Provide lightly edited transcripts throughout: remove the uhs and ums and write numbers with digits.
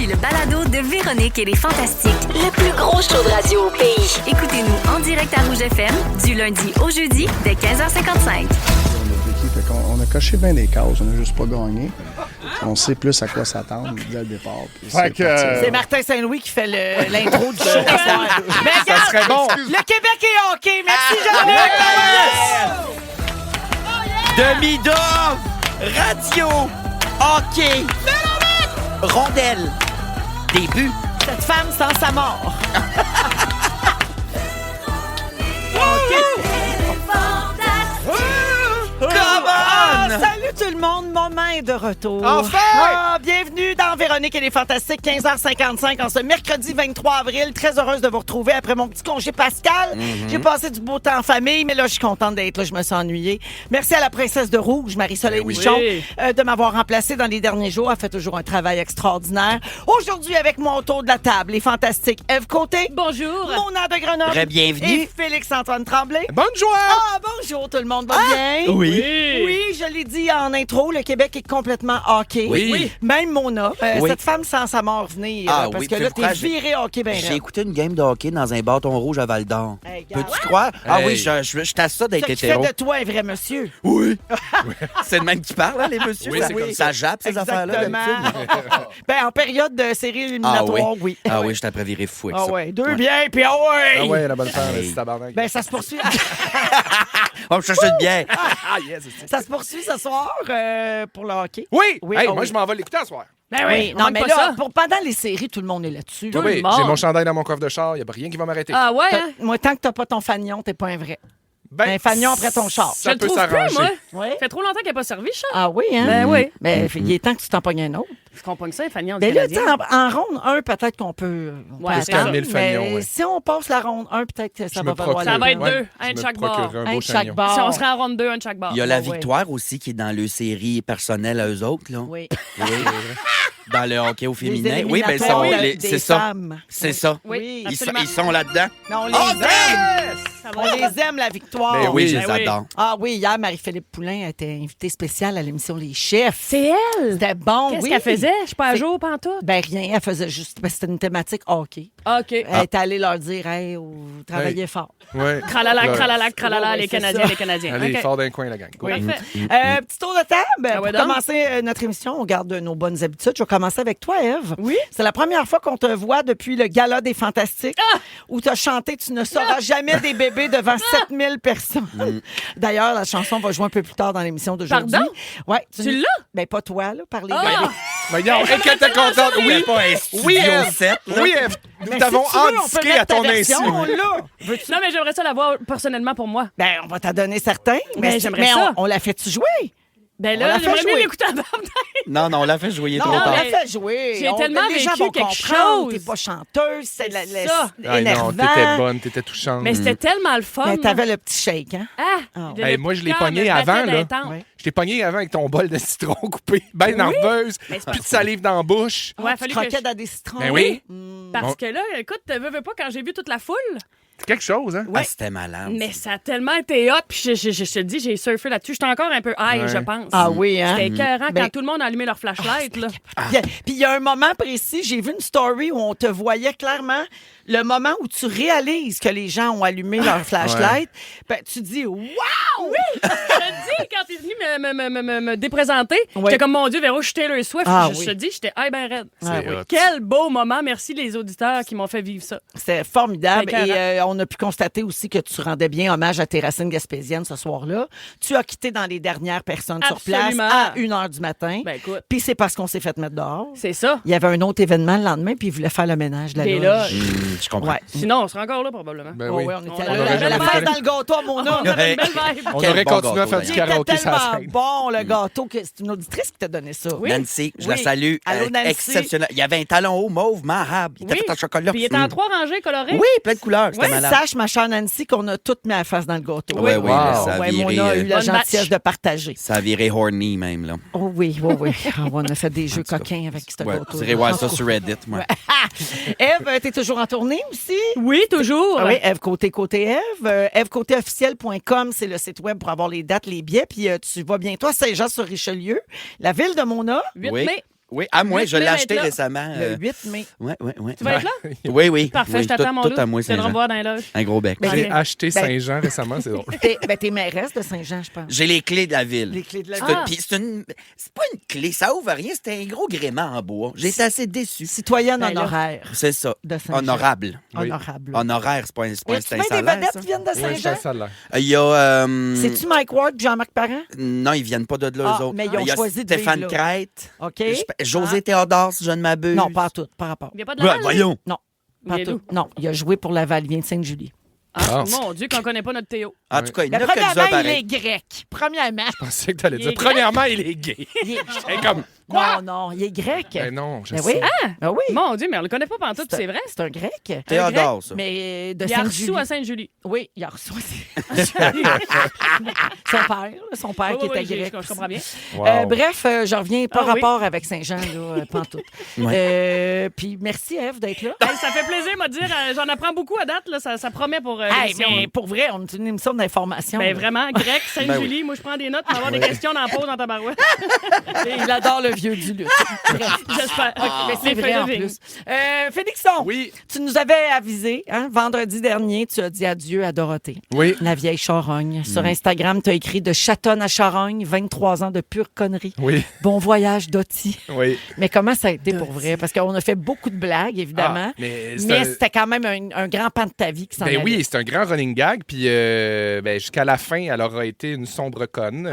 Voici le balado de Véronique et les Fantastiques. Le plus gros show de radio au pays. Écoutez-nous en direct à Rouge FM du lundi au jeudi dès 15h55. On a coché bien des cases, on n'a juste pas gagné. On sait plus à quoi s'attendre dès le départ. C'est Martin Saint-Louis qui fait l'intro du show. Mais regarde, serait bon. Le Québec est hockey. Merci, Jean-Luc. Demi-dove, radio, hockey, rondelle, début. Cette femme sans sa mort. Salut tout le monde, moment est de retour. Enfin! Bienvenue dans Véronique et les Fantastiques, 15h55 en ce mercredi 23 avril. Très heureuse de vous retrouver après mon petit congé pascal. J'ai passé du beau temps en famille, mais là, je suis contente d'être là. Je me suis ennuyée. Merci à la princesse de Rouge, Marie-Soleil Michon, de m'avoir remplacée dans les derniers jours. Elle fait toujours un travail extraordinaire. Aujourd'hui, avec moi autour de la table, les Fantastiques Ève Côté. Bonjour. Mona de Grenoble. Très bienvenue. Et Félix-Antoine Tremblay. Bonne joie! Bonjour tout le monde, va bien? Oui. Oui, je l'ai dit en intro, le Québec est complètement hockey. Oui. Même Mona, Oui. cette femme sans sa mort venir, Ah parce oui, que là, pourquoi t'es viré hockey ben J'ai raide. écouté une game de hockey dans un bâton rouge à Val-d'Or. Hey, regarde. Peux-tu croire? Ah Hey. oui, je t'assure ça d'être Ce qui hétéro. fait de toi un vrai monsieur. Oui. C'est le même qui parle, hein, les messieurs? Oui, ça, c'est comme ça jappe, ces affaires-là, d'habitude. Ben, en période de série éliminatoire, oui. Ah oui, je t'ai après viré fou avec Ah ça. ouais, deux biens, puis ah ouais! Ah ouais, la bonne femme, Hey. c'est tabarnak. Ben, ça se poursuit. On me chercher de bien. Ah, yes, c'est ça. Ça se poursuit ce soir pour le hockey. Oui! Oui, Hey, ah moi, oui. je m'en vais l'écouter ce soir. Ben Oui, on non, manque mais pas là, ça. pendant les séries, tout le monde est là-dessus. Tout Oui, le monde. j'ai mon chandail dans mon coffre de char, il n'y a rien qui va m'arrêter. Ah ouais, hein? Moi, tant que t'as pas ton fanion, t'es pas un vrai. Ben, un fanion après ton char. Ça Je le peut trouve plus, s'arranger. moi. Oui. Ça fait trop longtemps qu'il n'a pas servi, ça. Ah oui, hein? Ben oui. Ben, il est temps que tu t'en pognes un autre. Je comprends que ça, Fanny, on dit Ben là, tu Canadien. sais, en ronde 1, peut-être qu'on peut. On Ouais, peut c'est attendre, calmer le mais fanion, ouais. si on passe la ronde 1, peut-être que ça Je va me valoir procure- Ça va être la peine. deux, un je de me chaque procurerai bord. un Un beau de chaque chagnon. bord. Si on serait en ronde 2, un de chaque bord. Il y a la ouais. victoire aussi qui est dans le série personnelle à eux autres, là. Oui. Oui. Dans le hockey au Les féminin. Oui, ben éliminatoires c'est des ça. femmes. C'est ça. Oui, Ils sont, absolument. ils sont là-dedans. Mais on les Oh, aime. Ça On va. les aime, la victoire. Ben Oui, je Ben les oui. adore. Ah oui, hier, Marie-Philippe Poulain était invitée spéciale à l'émission Les Chefs. C'est elle. C'était bon, Qu'est-ce oui. qu'elle faisait? Je suis pas à C'est- jour, pantoute. Ben rien, elle faisait juste... ben, c'était une thématique hockey. OK. Elle était allée leur dire, hey, vous travaillez fort. Ouais. Tralala, Ouais. tralala, tralala, Ouais, les c'est Canadiens, ça. les Canadiens. Allez, OK. fort d'un coin, la gang. Oui. Parfait. Petit tour de table. Ah Pour ouais, donc. commencer notre émission, on garde nos bonnes habitudes. Je vais commencer avec toi, Ève. Oui? C'est la première fois qu'on te voit depuis le Gala des Fantastiques où tu as chanté « Tu ne sauras jamais des bébés » devant 7000 personnes. D'ailleurs, la chanson va jouer un peu plus tard dans l'émission d'aujourd'hui. Pardon? Ouais, Tu l'as? Ben, pas toi, là, par les Ah! bébés. Voyons, et qu'elle était contente. Oui, Pas un oui, studio Ève. 7, là. Oui, Ève. Nous Ben, t'avons si tu veux, on peut indiqué mettre à ta ton insu. version, là. Non, mais j'aimerais ça l'avoir personnellement pour moi. Ben, on va t'en donner certains. Ben, j'aimerais ça. On l'a fait-tu jouer? Ben On là, l'a fait j'aimerais mieux jouer. l'écouter avant. Non, on l'a fait jouer Non, trop on tard. l'a mais fait jouer. j'ai tellement les gens vécu vont quelque comprendre. chose. T'es pas chanteuse, c'est ça. Ah énervant. non, t'étais bonne, t'étais touchante. Mais c'était tellement le fun. Mais t'avais le petit shake, hein? Ah! Hey, moi, je l'ai pogné avant, là. Ouais. Je t'ai pogné avant avec ton bol de citron coupé, bien nerveuse, Mais c'est plus pas de salive dans la bouche. Ouais, Tu fallu que croquais je... dans des citrons. Ben oui. Parce que là, écoute, veux pas, quand j'ai vu toute la foule, C'est quelque chose, hein? Ah, c'était malade. mais ça a tellement été hot, puis je te dis, j'ai surfé là-dessus. J'étais encore un peu high, Ouais. je pense. Ah oui, hein? C'était écœurant Ben- quand tout le monde a allumé leur flashlight, là. Puis il y a un moment précis, j'ai vu une story où on te voyait clairement le moment où tu réalises que les gens ont allumé leur flashlight. Ben, tu dis « Wow! » Je te dis, quand t'es venu me déprésenter, Ouais. j'étais comme, mon Dieu, Véro, je suis Taylor Swift. Ah je oui. te dis, j'étais high ben raide. C'est hot. Quel beau moment. Merci les auditeurs qui m'ont fait vivre ça. C'était formidable. Ben, Et on a pu constater aussi que tu rendais bien hommage à tes racines gaspésiennes ce soir-là. Tu as quitté dans les dernières personnes sur place Absolument. à 1h du matin. Ben écoute, Puis c'est parce qu'on s'est fait mettre dehors. c'est ça. Il y avait un autre événement le lendemain, puis ils voulaient faire le ménage de la Des loge. loges. Je comprends. Ouais. Sinon, on serait encore là, probablement. Ben Oh, oui. ouais, on était On là. aurait La jamais face fait. dans le gâteau à mon On nom. avait une belle vibe. On Quel aurait bon continué à faire gâteau, du Il était karaoké sur la tellement scène. bon, le gâteau, que c'est une auditrice qui t'a donné ça. Oui. Nancy, je la Oui. salue. Allô, Nancy. Exceptionnel. Il y avait un talon haut mauve, marable. Il était Oui. fait en chocolat. Puis il était en 3 rangées colorées. Oui, plein de couleurs. C'était Oui, malade. sache, ma chère Nancy, qu'on a toutes mis la face dans le gâteau. Oui, oui, là, ça a Ouais, viré, Mona a eu la Bonne gentillesse match. de partager. ça a viré horny même, là. Oh oui, oui, oui. Ah, on a fait des jeux tout cas. coquins avec ce Ouais, gâteau. tu irais voir ça sur Reddit, moi. Ève, t'es toujours en tournée aussi? Oui, toujours. Ah oui, Ève Côté Ève. EveCôtéofficiel.com, c'est le site web pour avoir les dates, les billets. Puis tu vas bientôt à Saint-Jean-sur-Richelieu, la ville de Mona. 8 Oui. mai. Oui, à moi, 8 je l'ai mai, acheté être là. récemment. Le 8 mai. Oui. Tu vas être là? Oui. Parfait, oui, je t'attends, mon tout loup. à moi, Tu viendras me Saint-Jean. voir dans les loges. Un gros bec. Ben, J'ai Ok. acheté Saint-Jean récemment, c'est drôle. T'es mairesse de Saint-Jean, je pense. J'ai les clés de la ville. Les clés de la C'est ville. puis c'est pas une clé, ça ouvre rien, c'était un gros gréement en bois. J'étais assez déçu. Citoyenne Ben là. honoraire C'est ça. de Saint-Jean. Honorable. Oui. Honorable. Honoraire, c'est pas un Y a-tu bien des salaire, vedettes ça. qui viennent de Oui, c'est Saint-Jean? ça là. Il y a... C'est-tu Mike Ward et Jean-Marc Parent? Non, ils viennent pas de là, Ah, eux autres. mais ils ont Il y a choisi de Stéphane vivre là. Crête. OK. José Théodore, si je ne m'abuse. Non, pas à tout, par rapport. Il n'y a pas de Laval? lui? Voyons. Non, pas à Il est tout. Non, il a joué pour Laval, il vient de Sainte-Julie. Ah, mon Dieu, qu'on connaît pas notre Théo. En tout cas, il y Mais en a quelques-uns premièrement, il pareils. est grec. Premièrement. Je pensais que tu allais Il dire. est Premièrement, il est gay. Il est... J'étais comme. Non, il est grec. Ben non, je Ben sais. oui. Ah oui. Mon Dieu, mais on le connaît pas pantoute, c'est vrai? C'est un grec. Théodore, ça. Mais de Il a reçu Sainte-Julie. à Sainte-Julie. Oui, il a reçu aussi. son père qui Oui, était grec. je comprends bien. Wow. Bref, je reviens pas Ah oui. rapport avec Saint-Jean, là, pantoute. Puis merci, Ève, d'être là. Hey, ça fait plaisir, moi, de dire. J'en apprends beaucoup à date. Là, ça promet pour Hey, l'émission. mais pour vrai, on est une émission d'information. Ben là. vraiment, grec, Sainte-Julie, moi je prends des notes pour avoir des questions dans la pause dans ta barouette. Et il adore le vieux du lutte. Bref. J'espère. Mais c'est Les vrai en feuilles de plus. Félixon, Oui, tu nous avais avisé, hein, vendredi dernier, tu as dit adieu à Dorothée. oui. La vieille charogne. Sur Instagram, tu as écrit de Chatonne à Charogne, 23 ans de pure connerie. Oui, Bon voyage, Doty. oui. Mais comment ça a été pour vrai? Parce qu'on a fait beaucoup de blagues, évidemment. Ah, mais c'est mais un- c'était quand même un grand pan de ta vie qui s'en Ben allait. oui, c'est un grand running gag. Puis ben, jusqu'à la fin, elle aura été une sombre conne.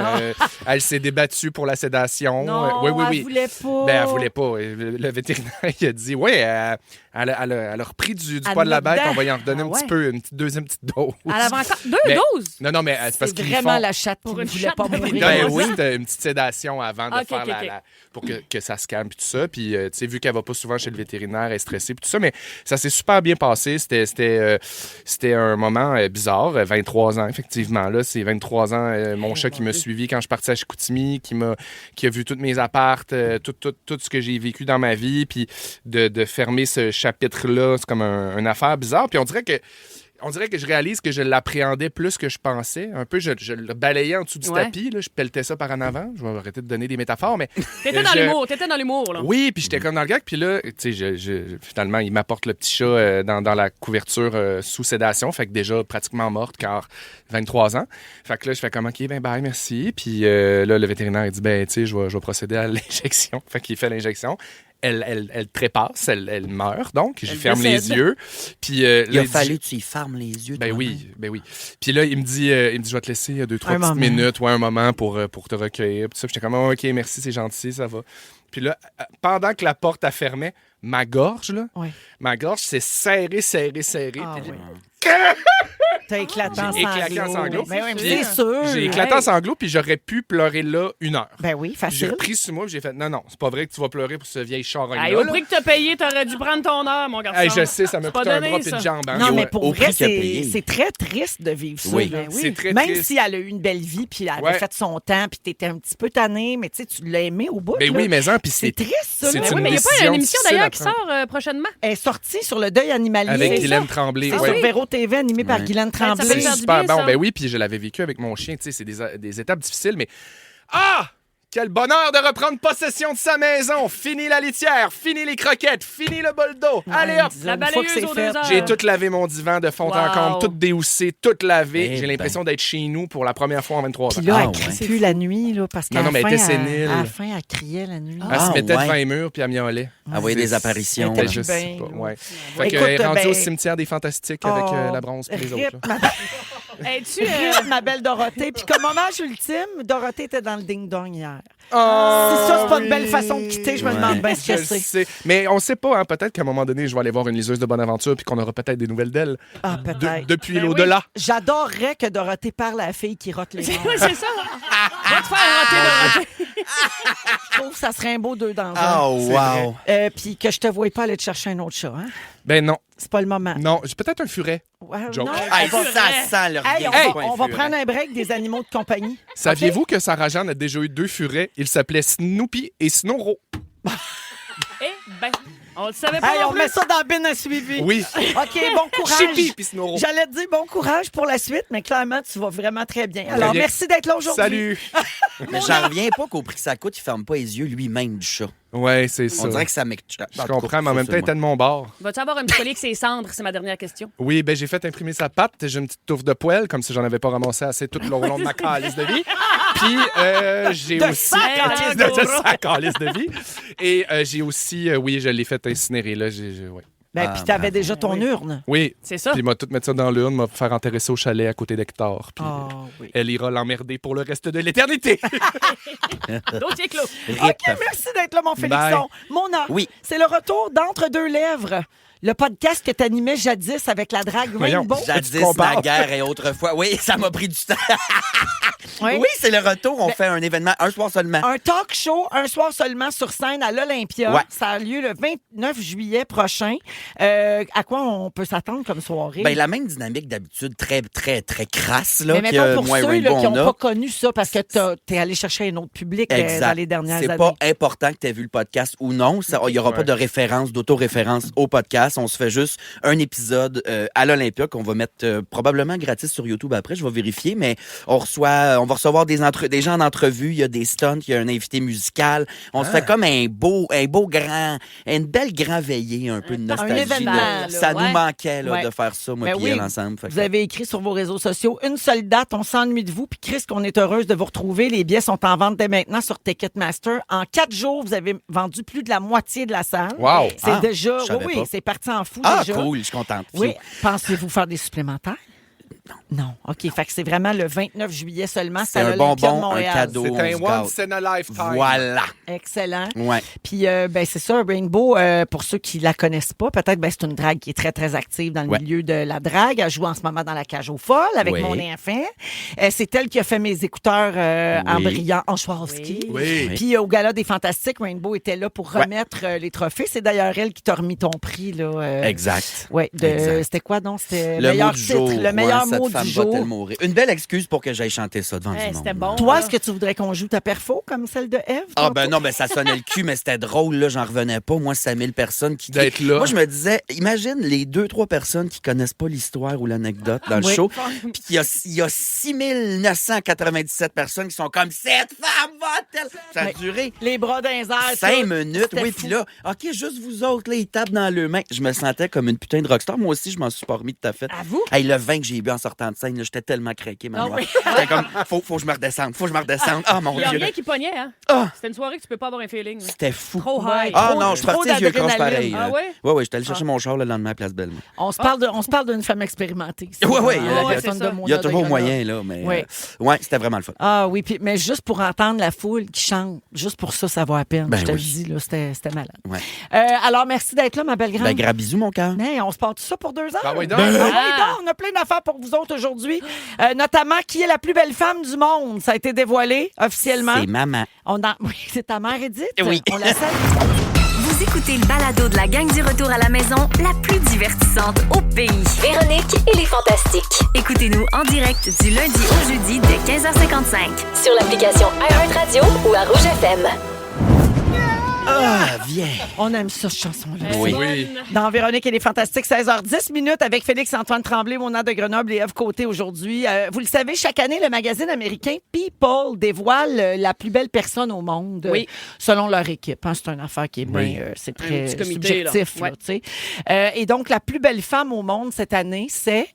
Elle s'est débattue pour la sédation. Non, oui, oui, elle oui. voulait pas. Ben, elle voulait pas. Le vétérinaire, il a dit, oui, elle a repris du Elle poids de la met bête. dedans. On va y en redonner Ah un petit ouais. peu, une deuxième petite dose. Elle avait encore deux Ben, doses. Non, non, mais c'est parce C'est qu'ils vraiment font... la chatte qui Pour ne une voulait chatte pas de mourir. vétérinaire. Ben oui, c'était une petite sédation avant de Ok, faire ok, ok. pour que ça se calme puis tout ça. Puis, tu sais, vu qu'elle va pas souvent chez le vétérinaire, elle est stressée puis tout ça, mais ça s'est super bien passé. C'était un moment bizarre. 23 ans, effectivement. Là, c'est 23 ans, mon chat qui m'a suivi quand je suis parti à Chicoutimi, qui a vu tous mes appartes, tout ce que j'ai vécu dans ma vie, puis de fermer ce chapitre-là, c'est comme une affaire bizarre. Puis on dirait que je réalise que je l'appréhendais plus que je pensais. Un peu, je le balayais en dessous du Ouais. tapis. Là, je pelletais ça par en avant. Je vais arrêter de donner des métaphores, mais... T'étais dans l'humour, là. Oui, puis j'étais comme dans le gag. Puis là, tu sais, finalement, il m'apporte le petit chat dans la couverture sous sédation. Fait que déjà pratiquement morte, car 23 ans. Fait que là, je fais comme, OK, ben bye, merci. Puis là, le vétérinaire, il dit, ben, tu sais, je vais procéder à l'injection. Fait qu'il fait l'injection. Elle trépasse, elle meurt, donc. J'y Elle ferme les décède. yeux. Puis Il là, a dit- fallu que tu y fermes les yeux. ben toi-même. oui, ben oui. Puis là, il me dit, je vais te laisser 2-3 Un petites moment. minutes ou un moment pour te recueillir. Puis ça, puis j'étais comme, oh, OK, merci, c'est gentil, ça va. Puis là, pendant que la porte a fermé, ma gorge s'est serrée. Ah Puis oui. T'as éclaté en J'ai éclaté en sanglots. Ben oui, mais Puis c'est sûr. j'ai éclaté en sanglots, puis j'aurais pu pleurer là 1 heure. Ben oui, Puis j'ai facile. repris sur moi, puis j'ai fait, non, c'est pas vrai que tu vas pleurer pour ce vieil charogne-là. Hey, au là. prix que t'as payé, t'aurais dû prendre ton heure, mon garçon. Hey, je sais, ça m'a C'est pas coûté un donné, bras et ça. de jambe. hein. Non, Yo, mais pour au vrai, prix qu'il a payé. c'est très triste de vivre ça. Oui. Ben C'est très Même triste. si elle a eu une belle vie, puis elle avait Ouais. fait son temps, puis t'étais un petit peu tanné, mais tu sais, tu l'as aimé au bout. Ben là. oui, mais puis C'est triste, ça. c'est là. Ben oui, une mais il n'y a pas décision une émission difficile d'ailleurs à qui prendre. sort prochainement. Elle est sortie sur le deuil animalier. Avec C'est Guylaine ça? Tremblay. C'est ouais. sur Véro TV, animé par Ouais. Guylaine ça Tremblay. fait C'est faire du super bien, bon. ça. Ben oui, puis je l'avais vécu avec mon chien. Tu sais, c'est des étapes difficiles, mais... Ah! Quel bonheur de reprendre possession de sa maison! Fini la litière, fini les croquettes, fini le bol d'eau. Allez hop! La Une fois que c'est balayeuse aux fait. 2 heures. J'ai tout lavé mon divan de fond en Wow. comble, tout déhoussé, tout lavé. Eh J'ai ben. l'impression d'être chez nous pour la première fois en 23 ans. Puis là, Ah, elle ouais. crie plus la nuit, là, parce qu'à Non, non, la mais fin, elle était sénile. à la fin, elle criait la nuit. Elle se Ah, mettait ouais. devant les murs puis elle miaulait. Elle voyait des apparitions. C'était là. juste Ben, pas, là. ouais. Fait Écoute, qu'elle est rendue ben- au cimetière des Fantastiques avec la bronze et les autres. là. Es-tu Rip, ma belle Dorothée. Puis comme hommage ultime, Dorothée était dans le ding-dong hier. Oh, Si ça, c'est pas une oui. belle façon de quitter, je me Ouais. demande bien ce Je que le c'est. sais. Mais on sait pas, hein, peut-être qu'à un moment donné, je vais aller voir une liseuse de bonne aventure puis qu'on aura peut-être des nouvelles d'elle. Ah, peut-être. Depuis Ben l'au-delà. J'adorerais que Dorothée parle à la fille qui rote les morts. Oui, c'est ça. Va te faire rater de rater. Je trouve que ça serait un beau deux dans un. Oh, wow. Puis que je te voie pas aller te chercher un autre chat. Hein? Ben non, C'est pas le moment. non, j'ai peut-être un furet. Ouais, Joke. non, Hey, on va, ça sent le hey, rien. on va prendre un break des animaux de compagnie. Saviez-vous que Sarah Jeanne a déjà eu 2 furets? Ils s'appelaient Snoopy et Snoro. Eh ben, on le savait pas Hey, non on plus. met ça dans bin à suivi. Oui. OK, bon courage. Chippy puis Snoro. J'allais te dire bon courage pour la suite, mais clairement, tu vas vraiment très bien. Alors, bien. merci d'être là aujourd'hui. Salut. Mais j'en reviens pas qu'au prix que ça coûte, il ferme pas les yeux lui-même du chat. Ouais, c'est ça. On dirait que ça m'écoute. Je comprends, mais en même temps, elle était de mon bord. Vas-tu avoir un petit collier avec ses cendres? C'est ma dernière question. Oui, ben j'ai fait imprimer sa patte. J'ai une petite touffe de poêle, comme si j'en avais pas ramassé assez tout le long de ma calice de vie. Puis j'ai aussi... sa calice de vie. Et j'ai aussi... oui, je l'ai fait incinérer, là. Ouais. Ben, puis t'avais déjà ton urne. Oui. C'est ça. Puis il m'a tout mettre ça dans l'urne, m'a faire enterrer ça au chalet à côté d'Hector. Puis Oui. elle ira l'emmerder pour le reste de l'éternité. Dossier clos. OK, merci d'être là, mon Félixon. Mona, Oui. c'est le retour d'Entre deux lèvres. Le podcast que t'animais jadis avec la drague Voyons. Rainbow. Jadis, Tu compares. naguère et autrefois. Oui, ça m'a pris du temps. Oui. Oui, c'est le retour. On fait un événement un soir seulement. Un talk show, un soir seulement sur scène à l'Olympia. Ouais. Ça a lieu le 29 juillet prochain. À quoi on peut s'attendre comme soirée? Ben, la même dynamique d'habitude, très, très, très crasse, là, Mais que mettons pour moi et ceux là, Rainbow, qui on n'ont a. pas connu ça parce que t'es allé chercher un autre public dans les dernières C'est années. pas important que tu aies vu le podcast ou non. Il n'y aura pas de référence, d'autoréférence au podcast. On se fait juste un épisode à l'Olympia qu'on va mettre probablement gratis sur YouTube après. Je vais vérifier, mais on va recevoir des gens en entrevue. Il y a des stunts, il y a un invité musical. On se fait comme une belle grand veillée, un peu de nostalgie. événement, là. là, Ça ouais. nous manquait là, Ouais. de faire ça, moi Ben et oui. elle ensemble. Fait que- Vous avez écrit sur vos réseaux sociaux une seule date, on s'ennuie de vous. Puis Chris, qu'on est heureuse de vous retrouver. Les billets sont en vente dès maintenant sur Ticketmaster. En 4 jours, vous avez vendu plus de la moitié de la salle. Wow. C'est Ah, déjà, je savais oui, pas. c'est parti en fou Ah, déjà. cool, je suis contente. Oui. Pensez-vous faire des supplémentaires? Non. OK. Fait que c'est vraiment le 29 juillet seulement. C'est à un l'Olympia de bonbon, un Montréal. cadeau. C'est on un se gâte. once in a lifetime. Voilà. Excellent. Ouais. Puis, ben, c'est ça, Rainbow, pour ceux qui la connaissent pas, peut-être, ben, c'est une drague qui est très, très active dans le Ouais. milieu de la drague. Elle joue en ce moment dans la cage aux folles avec Oui. mon enfant. C'est elle qui a fait mes écouteurs en Oui. brillant en Swarovski. Oui. Puis, au Gala des Fantastiques, Rainbow était là pour Ouais. remettre les trophées. C'est d'ailleurs elle qui t'a remis ton prix, là. Exact. Ouais, Exact. c'était quoi, donc? C'était Le meilleur mot du titre, jour. le meilleur Ouais, mot cette femme du va-t-elle jour. mourir? Une belle excuse pour que j'aille chanter ça devant du monde. C'était bon. Toi, est-ce que tu voudrais qu'on joue ta perfo comme celle de Eve? Ah ben non, ben ça sonnait le cul, mais c'était drôle, là, j'en revenais pas. Moi, 5000 personnes qui... D'être là. Moi, je me disais, imagine les 2-3 personnes qui connaissent pas l'histoire ou l'anecdote dans le Oui. show, puis il y a 6997 personnes qui sont comme « Cette femme va-t-elle... » Ça a Mais- duré Les bras dans les airs. 5 tout. minutes, C'était oui, fou. puis là, OK, juste vous autres, là, ils tapent dans le main. Je me sentais comme une putain de rockstar. Moi aussi, je m'en suis pas remis tout à fait. À vous? Hey, le vin que j'ai bu en sortant de scène, là, j'étais tellement craqué, Ah maman. oui. J'étais comme, faut que je me redescende, Ah, mon Il n'y a Dieu. rien qui pognait, hein? Ah! C'était une soirée que tu peux pas avoir un feeling. là. C'était fou. Trop high. Ah Trop- non, je suis trop parti les yeux croches d'adrénaline. pareil. Ah ouais? Ouais, j'étais allé chercher mon char le lendemain à Place Belle. On se parle d'une femme expérimentée. ici. Ouais, ouais, Ah, ouais, personne c'est de ça. Mona Il y a de toujours Grenoble. moyen, là, mais... Oui. Ouais, c'était vraiment le fun. Ah oui, puis, mais juste pour entendre la foule qui chante, juste pour ça, ça vaut à peine. Ben je te le oui. dis, là, c'était malade. Ouais. Alors, merci d'être là, ma belle grande. Ben, gras bisous, mon cœur. Hey, on se part tout ça pour 2 heures? Ah oui, donc. Ah oui, donc, on a plein d'affaires pour vous autres aujourd'hui. Notamment, qui est la plus belle femme du monde? Ça a été dévoilé officiellement. C'est maman. Oui, c'est ta mère, Edith. Oui. On la salue. Vous écoutez le balado de la gang du retour à la maison, la plus divertissante au pays. Véronique et les Fantastiques. Écoutez-nous en direct du lundi au jeudi dès 15h55. Sur l'application iHeartRadio ou à Rouge FM. Ah, viens. On aime ça, cette chanson-là. Oui. Oui. Dans Véronique et les Fantastiques, 16h10 minutes avec Félix-Antoine Tremblay, Mona de Grenoble et Ève Côté aujourd'hui. Vous le savez, chaque année, le magazine américain People dévoile la plus belle personne au monde Oui. selon leur équipe. Hein, c'est une affaire qui est bien... c'est très petit comité, là. subjectif. Ouais. Là, tu sais. Et donc, la plus belle femme au monde cette année, c'est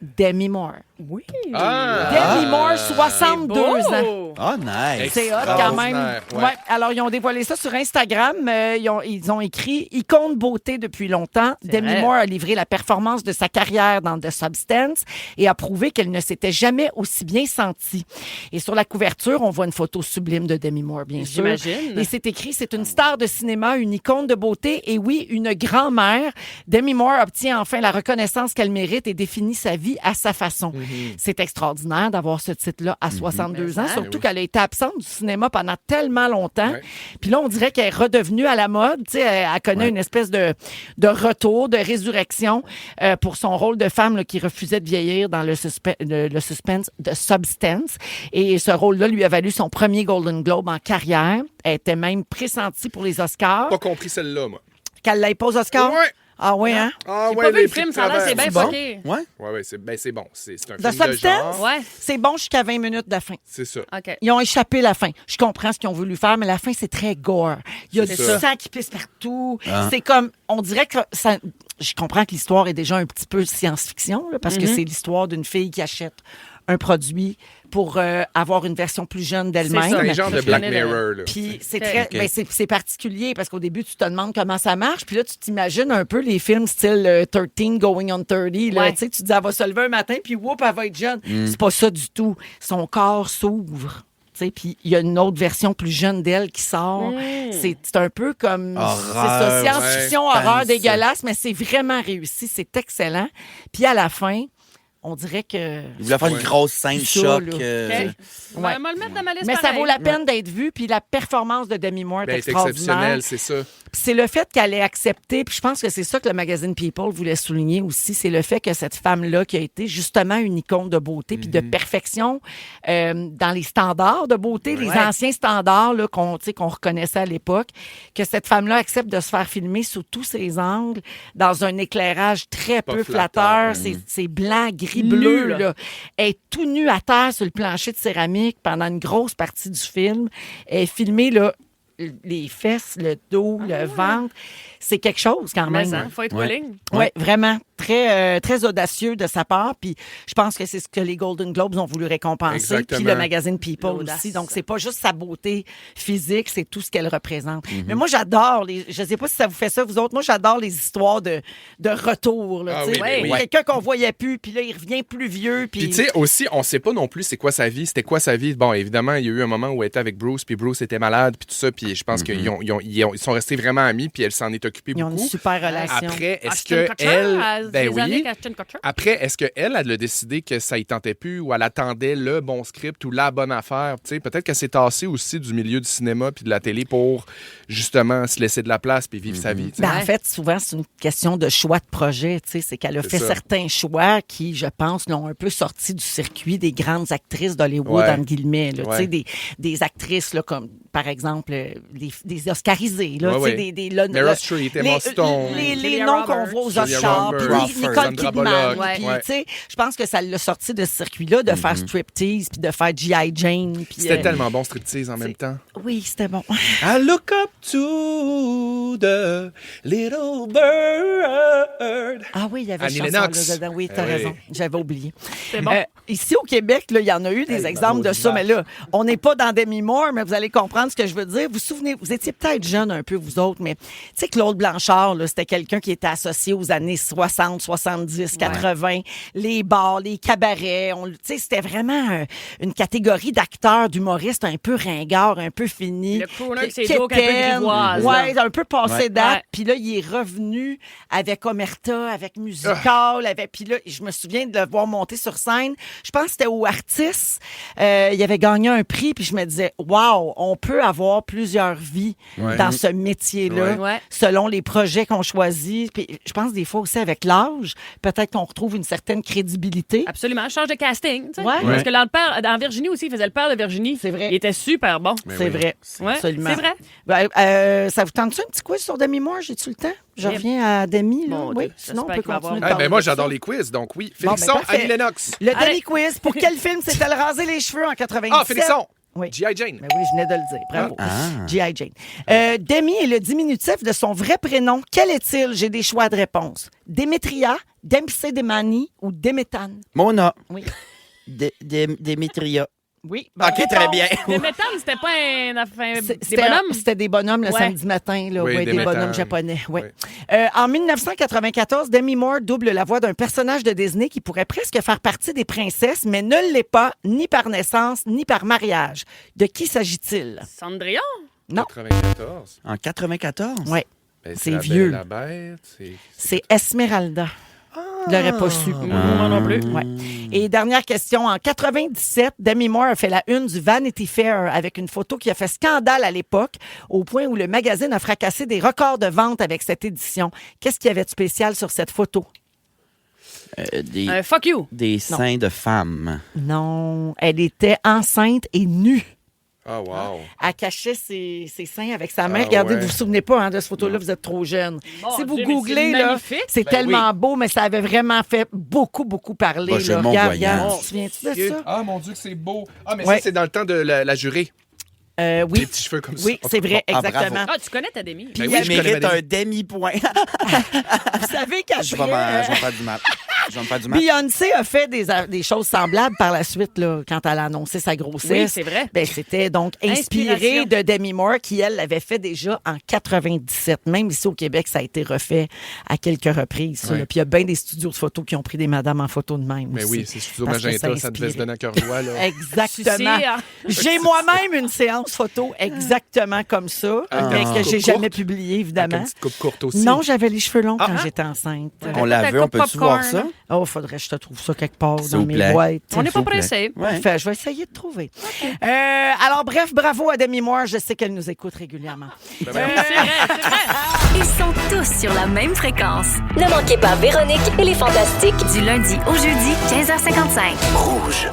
Demi Moore. Oui. Demi Moore, 62 ans. Ah, nice. C'est hot quand même. Extraordinaire, Ouais. ouais. Alors, ils ont dévoilé ça sur Instagram. Ils ont écrit « Icône beauté depuis longtemps, Demi vrai. Moore a livré la performance de sa carrière dans The Substance et a prouvé qu'elle ne s'était jamais aussi bien sentie. » Et sur la couverture, on voit une photo sublime de Demi Moore, bien sûr. J'imagine. Et c'est écrit « C'est une star de cinéma, une icône de beauté et oui, une grand-mère. Demi Moore obtient enfin la reconnaissance qu'elle mérite et définit sa vie à sa façon. C'est extraordinaire d'avoir ce titre-là à 62 ans, surtout qu'elle a été absente du cinéma pendant tellement longtemps. Ouais. Puis là, on dirait qu'elle est redevenue à la mode. Tu sais, elle connaît une espèce de retour, de résurrection pour son rôle de femme là, qui refusait de vieillir dans le suspense de Substance. Et ce rôle-là lui a valu son premier Golden Globe en carrière. Elle était même pressentie pour les Oscars. Pas compris celle-là, moi. Qu'elle l'ait pas aux Oscars? Ouais. Ah oui, hein? Ah J'ai pas vu le film, ça a l'air, c'est bien Bon. fucké. Ouais. Ouais, c'est bon. C'est un The film de Substance? genre. Ouais, C'est bon jusqu'à 20 minutes de la fin. C'est ça. OK. Ils ont échappé la fin. Je comprends ce qu'ils ont voulu faire, mais la fin, c'est très gore. Il y a du ça. sang qui pisse partout. Ah. C'est comme, on dirait que ça... Je comprends que l'histoire est déjà un petit peu science-fiction, là, parce que c'est l'histoire d'une fille qui achète un produit pour avoir une version plus jeune C'est d'elle-même. C'est un Mais genre je de Black connais le- Mirror. Là. Puis c'est Ok. très, ben, c'est particulier parce qu'au début, tu te demandes comment ça marche. Puis là, tu t'imagines un peu les films style 13 Going on 30. Là, Ouais. tu sais, tu te dis, elle va se lever un matin, puis whoop, elle va être jeune. C'est pas ça du tout. Son corps s'ouvre. Tu sais, puis il y a une autre version plus jeune d'elle qui sort. C'est un peu comme... Horreur, c'est ça, science-fiction, ouais. horreur Pense. dégueulasse, mais c'est vraiment réussi. C'est excellent. Puis à la fin, on dirait que... Il voulait faire une grosse scène C'est ça, choc. là. OK. Ouais. On va le mettre dans ma liste Mais ça pareil. vaut la peine d'être vu, puis la performance de Demi Moore est Ben, c'est extraordinaire. exceptionnel, c'est ça. Puis c'est le fait qu'elle ait accepté, puis je pense que c'est ça que le magazine People voulait souligner aussi, c'est le fait que cette femme-là, qui a été justement une icône de beauté puis de perfection dans les standards de beauté, les anciens standards là, qu'on reconnaissait à l'époque, que cette femme-là accepte de se faire filmer sous tous ses angles, dans un éclairage très Pas peu flatteur. flatteur. C'est blanc, gris, bleu. Nu, là. Là. Elle est tout nue à terre sur le plancher de céramique pendant une grosse partie du film. Elle est filmée, là, les fesses, le dos, le ventre. C'est quelque chose quand Mais même. ça, faut être Ouais. willing. Oui, vraiment. Très audacieux de sa part. Puis je pense que c'est ce que les Golden Globes ont voulu récompenser. Exactement. Puis le magazine People L'audace. aussi. Donc, c'est pas juste sa beauté physique, c'est tout ce qu'elle représente. Mais moi, j'adore je sais pas si ça vous fait ça, vous autres. Moi, j'adore les histoires de retour. Là, Ah tu sais. oui, ben oui. Quelqu'un qu'on voyait plus, puis là, il revient plus vieux. Puis tu sais, aussi, on sait pas non plus c'est quoi sa vie, c'était quoi sa vie. Bon, évidemment, il y a eu un moment où elle était avec Bruce, puis Bruce était malade, puis tout ça, puis je pense qu'ils ils sont restés vraiment amis, puis elle s'en est occupée Ils ont une beaucoup. super relation. Après, est-ce Ashton Kutcher, à que ben des années oui. qu'Ashton Kutcher. Après, est-ce qu'elle, elle a décidé que ça y tentait plus ou elle attendait le bon script ou la bonne affaire? Tu sais, peut-être qu'elle s'est tassée aussi du milieu du cinéma puis de la télé pour justement se laisser de la place puis vivre sa vie. tu sais. Ben, en fait, souvent, c'est une question de choix de projet. Tu sais, c'est qu'elle a C'est fait ça. certains choix qui, je pense, l'ont un peu sorti du circuit des grandes actrices d'Hollywood, Ouais. entre guillemets. Là. Ouais. Tu sais, des actrices là, comme, par exemple, des Oscarisées. Là, Ouais, tu sais, ouais. là, Meryl Streep, Emma Stone. Les Julia noms qu'on Roberts. voit aux Julia Oscars, Roberts. puis Crawford, Nicole Sandra Kidman. Bullock. Puis, Ouais. tu sais, je pense que ça l'a sorti de ce circuit-là, de faire striptease, puis de faire G.I. Jane. Puis, C'était tellement bon, striptease en même temps. Oui, c'était bon. I look up to the little bird. Ah oui, il y avait Annie cette Lennox. chanson-là dedans. Oui, t'as Eh oui. raison. J'avais oublié. C'est bon. Ici, au Québec, là, il y en a eu des exemples de ça, mais là, on n'est pas dans Demi Moore, mais vous allez comprendre ce que je veux dire. Vous vous souvenez, vous étiez peut-être jeune un peu, vous autres, mais tu sais, Claude Blanchard, là, c'était quelqu'un qui était associé aux années 60, 70, 80, les bars, les cabarets. Tu sais, c'était vraiment une catégorie d'acteurs, d'humoristes un peu ringards, un peu finis. Le crooner avec ses Quétaine, jokes un peu grivoises, ouais, là. un peu passé Ouais. date. Ouais. Puis là, il est revenu avec Omerta, avec Musical, avec... Puis là, je me souviens de le voir monter sur scène. Je pense que c'était au Artis. Il avait gagné un prix, puis je me disais, wow, on peut avoir plusieurs vies Ouais. dans ce métier-là, Ouais. selon les projets qu'on choisit. Puis je pense des fois aussi avec l'âge, peut-être qu'on retrouve une certaine crédibilité. Absolument. Change de casting. tu sais. Ouais. Parce que dans, dans Virginie aussi, il faisait le père de Virginie. C'est vrai. Il était super bon. C'est vrai. Ouais, Absolument. c'est vrai. Ça vous tente-tu un petit quiz sur Demi Moore? J'ai-tu le temps? Je Bien. reviens à Demi. Là. Mon Oui, Dieu, sinon on j'espère peut qu'il va y avoir continuer de une- Ah, parler ben moi, de ça. j'adore les quiz, donc oui. Bon, ben, Félixon, parfait. Annie Lennox. Le Allez. Demi Quiz, pour quel film s'est-elle rasé les cheveux en 97? Ah, Félixon. Oui. G.I. Jane. Ben oui, je venais de le dire. Bravo. Ah. G.I. Jane. Demi est le diminutif de son vrai prénom. Quel est-il? J'ai des choix de réponse. Démétria, Dempsey Demani ou Déméthane? Mona. Oui. Démétria. Oui. OK, très bien. Les méthanes, c'était pas des C'était bonhommes? C'était des bonhommes le Ouais. samedi matin, là, Oui, ouais, des des bonhommes méthanes. japonais. Ouais. Oui. En 1994, Demi Moore double la voix d'un personnage de Disney qui pourrait presque faire partie des princesses, mais ne l'est pas, ni par naissance, ni par mariage. De qui s'agit-il? Cendrillon? Non. 94. En 94? Oui, Ben, C'est La vieux. Belle et la Bête. c'est Esmeralda. Je l'aurais pas su. Moi non plus. Ouais. Et dernière question. En 97, Demi Moore a fait la une du Vanity Fair avec une photo qui a fait scandale à l'époque, au point où le magazine a fracassé des records de vente avec cette édition. Qu'est-ce qu'il y avait de spécial sur cette photo? Fuck you. Des seins de femmes. Non, elle était enceinte et nue. Ah, wow. Elle cachait ses seins avec sa main. Ah, Regardez, ouais. vous vous souvenez pas de cette photo-là, vous êtes trop jeune. Mon Si vous Dieu, mais googlez, c'est là, magnifique. c'est tellement beau, mais ça avait vraiment fait beaucoup, beaucoup parler. Bah, je là. mon Regarde, voyant. regarde. Tu te souviens-tu de ça? Ah, mon Dieu, que c'est beau. Ah, mais Ouais. ça, c'est dans le temps de la jurée. Oui. Les petits cheveux comme ça. Oui, c'est vrai, Ah, bravo. exactement. Ah, tu connais ta demi. Ben Oui, oui, je je connais mérite Madeleine. un demi-point. Vous savez qu'après, Je vais me faire du mal. Je vais me faire du mal. Beyoncé a fait des choses semblables par la suite là, quand elle a annoncé sa grossesse. Oui, c'est vrai. Ben, c'était donc inspiré Inspiration. de Demi Moore qui, elle, l'avait fait déjà en 97. Même ici au Québec, ça a été refait à quelques reprises. ça, Ouais. là. Puis il y a bien des studios de photos qui ont pris des madames en photo de même Mais aussi. oui, c'est Studio Parce que Magenta, ça ça devait se inspirait. donner à cœur joie, là. Exactement. Tu sais, hein? J'ai moi-même une séance photo exactement comme ça, mais Ah. que j'ai Coupe jamais courte? publiée, Avec évidemment. une petite coupe courte aussi. Non, j'avais les cheveux longs quand Ah. j'étais enceinte. On la Ta veut, on coupe peut-tu voir popcorn. ça? Oh, faudrait que je te trouve ça quelque part S'il dans vous mes plaît. boîtes. On n'est S'il pas vous plaît. pressé. Ouais. Parfait, je vais essayer de trouver. Alors, bref, bravo à Demi Moore. Je sais qu'elle nous écoute régulièrement. C'est vrai, c'est vrai. Ils sont tous sur la même fréquence. Ne manquez pas Véronique et les Fantastiques. Du lundi au jeudi, 15h55.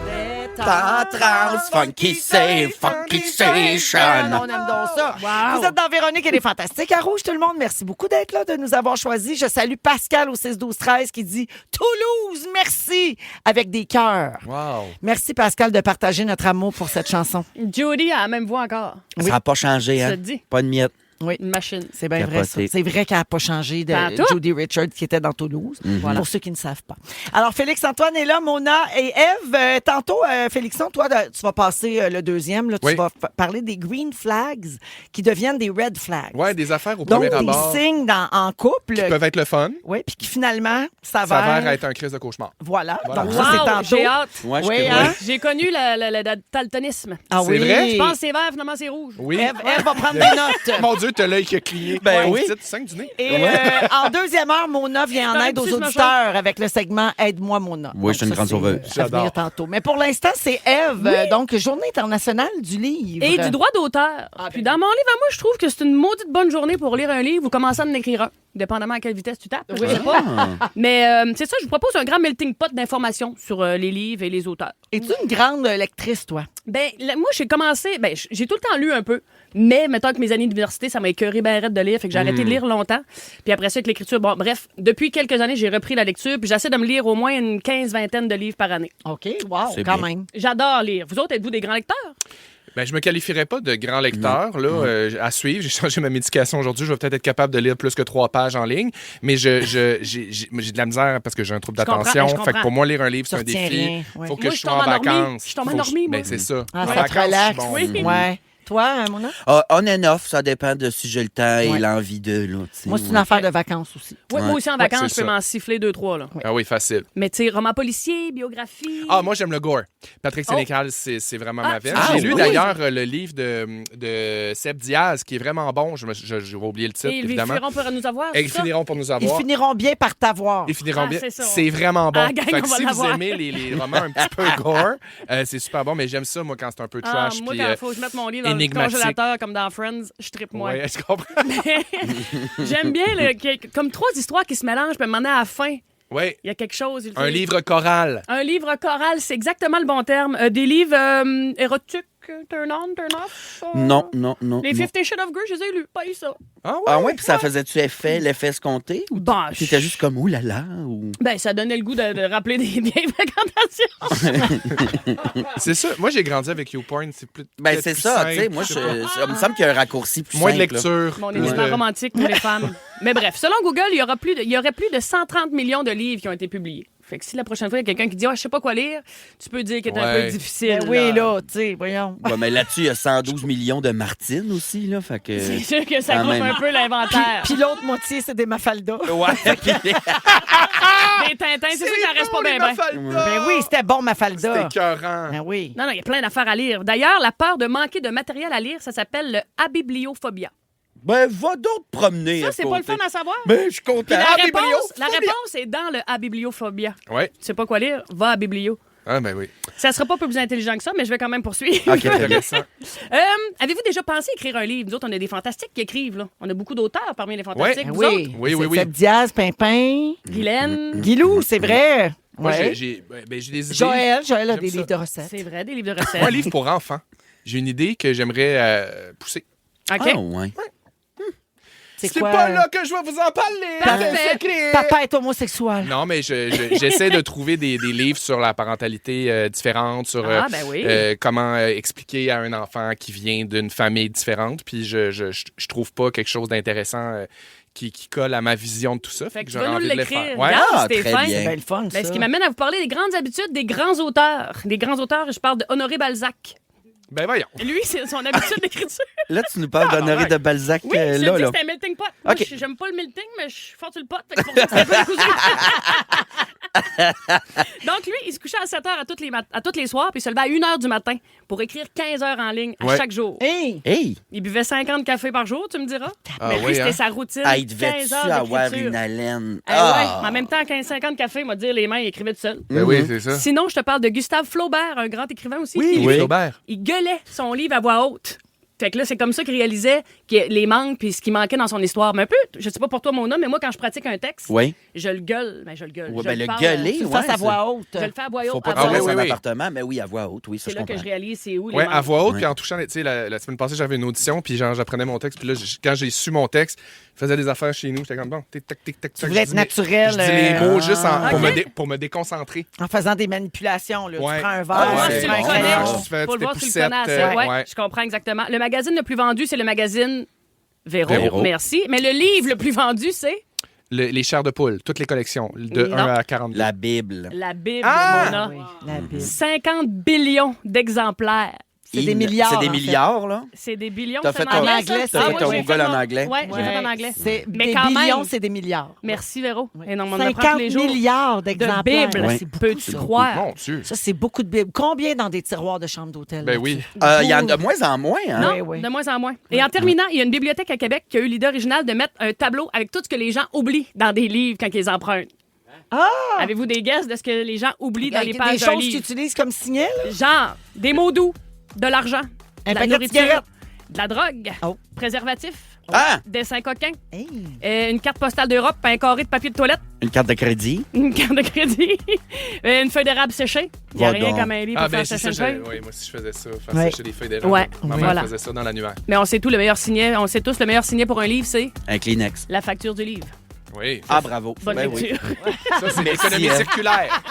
Ta trans, funky say, funky station. On aime donc ça. Vous êtes dans Véronique et les Fantastiques à Rouge, tout le monde. Merci beaucoup d'être là, de nous avoir choisis. Je salue Pascal au 6-12-13 qui dit « Toulouse, merci » avec des cœurs. Wow. Merci, Pascal, de partager notre amour pour cette chanson. Jodie a la même voix encore. Ça n'a pas changé, Ça hein? te dit? Pas de miettes. Oui. Une machine. C'est bien vrai, ça. Capoté. C'est vrai qu'elle n'a pas changé de Pas en tout. Jodie Richards qui était dans Toulouse. Mhm. Voilà. Pour ceux qui ne savent pas. Alors, Félix-Antoine est là, Mona et Eve. Tantôt, Félixon, toi, tu vas passer le deuxième. Là, tu Oui. vas parler des green flags qui deviennent des red flags. Ouais, des affaires au Donc, premier abord des signes en couple. qui peuvent être le fun. Oui, puis qui finalement Ça s'avèrent. va être un crise de cauchemar. Voilà. Voilà. Donc, ça, c'est Wow, tantôt. j'ai hâte. Ouais, Oui, je hein? J'ai connu le daltonisme. Ah C'est oui. vrai? Je pense que c'est vert, finalement c'est rouge. Oui. Eve va prendre des notes. Mon Dieu, t'as l'œil qui a cligné. Ben oui. 5 du nez. Et en deuxième heure, Mona vient en Dans aide le aux petit auditeurs avec le segment Aide-moi, Mona. Oui, je suis une grande sauveuse. À venir J'adore. tantôt. Mais pour l'instant, c'est Eve. Donc, Journée internationale du livre. Et du droit d'auteur. Puis dans mon livre, moi, je trouve que c'est une maudite bonne journée pour lire un livre ou commencer à en écrire un, dépendamment à quelle vitesse tu tapes. Je sais pas. Mais c'est ça, je vous propose un grand melting pot d'informations sur les livres et les auteurs. Es-tu une grande lectrice, toi? Ben, moi, j'ai commencé. Ben, j'ai tout le temps lu un peu. Mais, mettons que mes années d'université, ça m'a écœuré ben raide de lire. Fait que j'ai arrêté de lire longtemps. Puis après ça, avec l'écriture, bon, bref, depuis quelques années, j'ai repris la lecture. Puis j'essaie de me lire au moins une 15-20 de livres par année. OK, wow, C'est quand bien. même. J'adore lire. Vous autres, êtes-vous des grands lecteurs? Ben, je me qualifierais pas de grand lecteur là, à suivre. J'ai changé ma médication aujourd'hui. Je vais peut-être être capable de lire plus que 3 pages en ligne. Mais j'ai de la misère parce que j'ai un trouble Je comprends, d'attention. je Fait que comprends. pour moi, lire un livre, c'est un retiens défi. rien, ouais. Faut que Moi, je je sois tombe en en normie. vacances. Je tombe en Faut que normie, moi. Ben, c'est ça. Ah, En ça te vacances, relaxe. bon. Oui. Ouais. Toi, Mona? Ah, on and off, ça dépend de si j'ai le temps et Ouais. l'envie de. Là, tu sais, Moi, c'est une ouais. affaire de vacances aussi. Oui, moi aussi, en vacances, c'est je peux ça. m'en siffler 2-3. Là. Ah oui, facile. Mais tu sais, roman policier, biographie. Ah, moi, j'aime le gore. Patrick Sénécal, c'est vraiment ma veine. Ah, J'ai lu oui. d'ailleurs le livre de Seb Diaz, qui est vraiment bon. Je vais oublier le titre, Et ils évidemment. finiront pour nous avoir. Et c'est ils ça? finiront pour nous Ils avoir. finiront bien par t'avoir. Ils finiront Ah, bien. c'est ça. C'est vraiment bon. Ah, gang, Fait que on va si vous l'avoir. aimez les romans un petit peu gore, c'est super bon. Mais j'aime ça, moi, quand c'est un peu Ah, trash. moi, puis, quand il faut que je mette mon livre dans énigmatique. le congélateur comme dans Friends, je trippe moi. ouais, je comprends. J'aime bien comme 3 histoires qui se mélangent, puis maintenant à la fin, Oui, il y a quelque chose. un livre choral. Un livre choral, c'est exactement le bon terme. Des livres érotiques, turn on, turn off. Non. Les non. 50 Shades of Grey, je les ai lus, pas eu ça. Ah ouais? Ah ouais, puis ça faisait-tu l'effet escompté? Ou Bon, c'était juste comme oulala? Ou... ben, ça donnait le goût de rappeler des vieilles fréquentations. C'est ça. Moi, j'ai grandi avec YouPorn. C'est plus. Ben, peut-être c'est plus ça, simple, tu sais. Moi, je sais pas. ça me semble qu'il y a un raccourci plus Moins de simple, là. lecture. Mon plus événement de- romantique pour les femmes. Mais bref, selon Google, il y aurait plus de 130 millions de livres qui ont été publiés. Fait que si la prochaine fois, il y a quelqu'un qui dit « Ah, je sais pas quoi lire », tu peux dire qu'il est un Ouais. peu difficile. Ben oui, là, tu sais, voyons. Ouais, mais là-dessus, il y a 112 millions de Martine aussi, là. Fait que. C'est sûr que ça Quand coupe même. un peu l'inventaire. Puis l'autre moitié, c'est des Mafalda. Ouais, Des Tintins, c'est sûr que ça reste pas bien. Ben oui, c'était bon, Mafalda. C'était écœurant. Ben oui. Non, il y a plein d'affaires à lire. D'ailleurs, la peur de manquer de matériel à lire, ça s'appelle le abibliophobia. Ben, va donc te promener. Ça, à c'est pas le côté. fun à savoir. Ben, je suis content. Puis la Abibliophobia. réponse est dans le abibliophobia. Ouais. Tu sais pas quoi lire? Va à Biblio. Ah, ben oui. Ça sera pas plus intelligent que ça, mais je vais quand même poursuivre. Ok, très bien. Intéressant. Avez-vous déjà pensé écrire un livre? Nous autres, on a des fantastiques qui écrivent. Là. On a beaucoup d'auteurs parmi les fantastiques. Ben Vous autres? oui. Oui, oui, C'est oui. Seb Diaz, Pimpin, Guylaine. Guilou, c'est vrai. Moi, Ouais. j'ai des idées. Joël a J'aime des ça. livres de recettes. C'est vrai, des livres de recettes. Moi, un livre pour enfants. j'ai une idée que j'aimerais pousser. OK. Ah, ouais. C'est C'est quoi? pas là que je vais vous en parler. Parfait. C'est secret. Papa est homosexuel. Non, mais j'essaie de trouver des livres sur la parentalité différente, sur Ah, ben oui. comment expliquer à un enfant qui vient d'une famille différente. Puis je trouve pas quelque chose d'intéressant qui colle à ma vision de tout ça. Fait que tu j'aurais vas nous envie de le l'écrire. faire. Ouais. Regarde, Ah, Stéphane. très bien. C'est bien le fun, ça. Ben, ce qui m'amène à vous parler des grandes habitudes des grands auteurs. Des grands auteurs, je parle de Honoré Balzac. Ben voyons. Lui, c'est son habitude d'écriture. Là, tu nous parles d'Honoré de Balzac. Oui, je te là, dis là. que c'est un melting pot. Moi, OK. j'aime pas le melting, mais je suis fort sur le pot. Fait que pour ça, c'est un peu décousu. Donc, lui, il se couchait à 7 heures à tous les soirs, puis il se levait à 1 heure du matin pour écrire 15 heures en ligne à Ouais. chaque jour. Hey! Hey! Il buvait 50 cafés par jour, tu me diras. Ah mais lui, oui, c'était hein? sa routine. Ah, il 15 devait-tu heures avoir d'écriture. une haleine? Ouais, mais en même temps, 50 cafés, il m'a dit les mains, il écrivait tout seul. Ben oui, c'est ça. Sinon, je te parle de Gustave Flaubert, un grand écrivain aussi. Oui, qui, lui, Flaubert. il gueulait son livre à voix haute. Fait que là, c'est comme ça qu'il réalisait les manques puis ce qui manquait dans son histoire. Mais un peu, je sais pas pour toi, mon homme, mais moi, quand je pratique un texte, Oui. je le gueule. Ben, je le gueule. Ouais, Je ben, le parle, gueuler, Tu le ouais, fasses à ça- voix haute. Je le fais à voix Faut haute. pas à Ah voix oui, haute. dans oui, son oui. appartement, mais oui, à voix haute, oui, ça C'est je là que comprends. je réalise c'est où les Ouais, manques. à voix haute, Ouais. puis en touchant, tu sais, la semaine passée, j'avais une audition, puis genre, j'apprenais mon texte, puis là, quand j'ai su mon texte, je faisais des affaires chez nous, j'étais comme, bon, tic, tac, tic, tac, Tu tac. voulais Je être dis, naturel. Je dis les mots juste pour, Ok. pour me déconcentrer. En faisant des manipulations. Là. Ouais. Tu prends un Faut verre, le voir ouais, si tu tu prends le un bon. connais. crayon. Tu fais Faut le tes voir si tu le poussettes, connais assez. Ouais, ouais. je comprends exactement. Le magazine le plus vendu, c'est le magazine Véro. Véro. Merci. Mais le livre le plus vendu, c'est Les chairs de poule, toutes les collections, de Non. 1 à 40. La Bible. la Bible Ah! de Mona. Oui, la Bible. 50 billions d'exemplaires. C'est des milliards. C'est en des fait. milliards, là? C'est des billions. T'as c'est fait en ton- anglais, anglais, ça? t'as fait oui, ton j'ai Google fait en mon- anglais? Ouais, j'ai fait en anglais. C'est Mais des quand billions, même. c'est des milliards. Merci, Véro. Ouais. Et non, on apprend 50 tous les jours. milliards De d'exemplaires. Bible. Ouais. C'est beaucoup, Peux-tu ça. croire? Mon Dieu. Ça, c'est beaucoup de Bibles. Combien dans des tiroirs de chambre d'hôtel? Ben là, oui. tu- Il y en a de moins en moins, hein? Non, Oui, oui. de moins en moins. Et en terminant, il y a une bibliothèque à Québec qui a eu l'idée originale de mettre un tableau avec tout ce que les gens oublient dans des livres quand ils les empruntent. Ah! Avez-vous des guesses de ce que les gens oublient dans les Avec pages des d'un choses qu'ils livre? utilisent comme signal? Genre, des mots doux, de l'argent, Un de la paquet de nourriture, cigarettes. de la drogue, Oh. préservatif, Ah! dessins coquins, Hey. une carte postale d'Europe, un carré de papier de toilette, Une carte de crédit. une carte de crédit, une feuille d'érable séchée. Il n'y a Va rien donc. comme un livre pour Ah, ben, faire c'est sécher ça. une feuille. Oui, moi aussi, je faisais ça. Faire Ouais. sécher des feuilles d'érable. Ouais, Ma mère voilà. faisait ça dans l'annuaire. Mais on sait tout, le meilleur signet, on sait tous, le meilleur signet pour un livre, c'est Un Kleenex. la facture du livre. Oui. Ah, bravo. Bonne Ben oui. lecture. Ça, c'est Merci, l'économie hein. circulaire.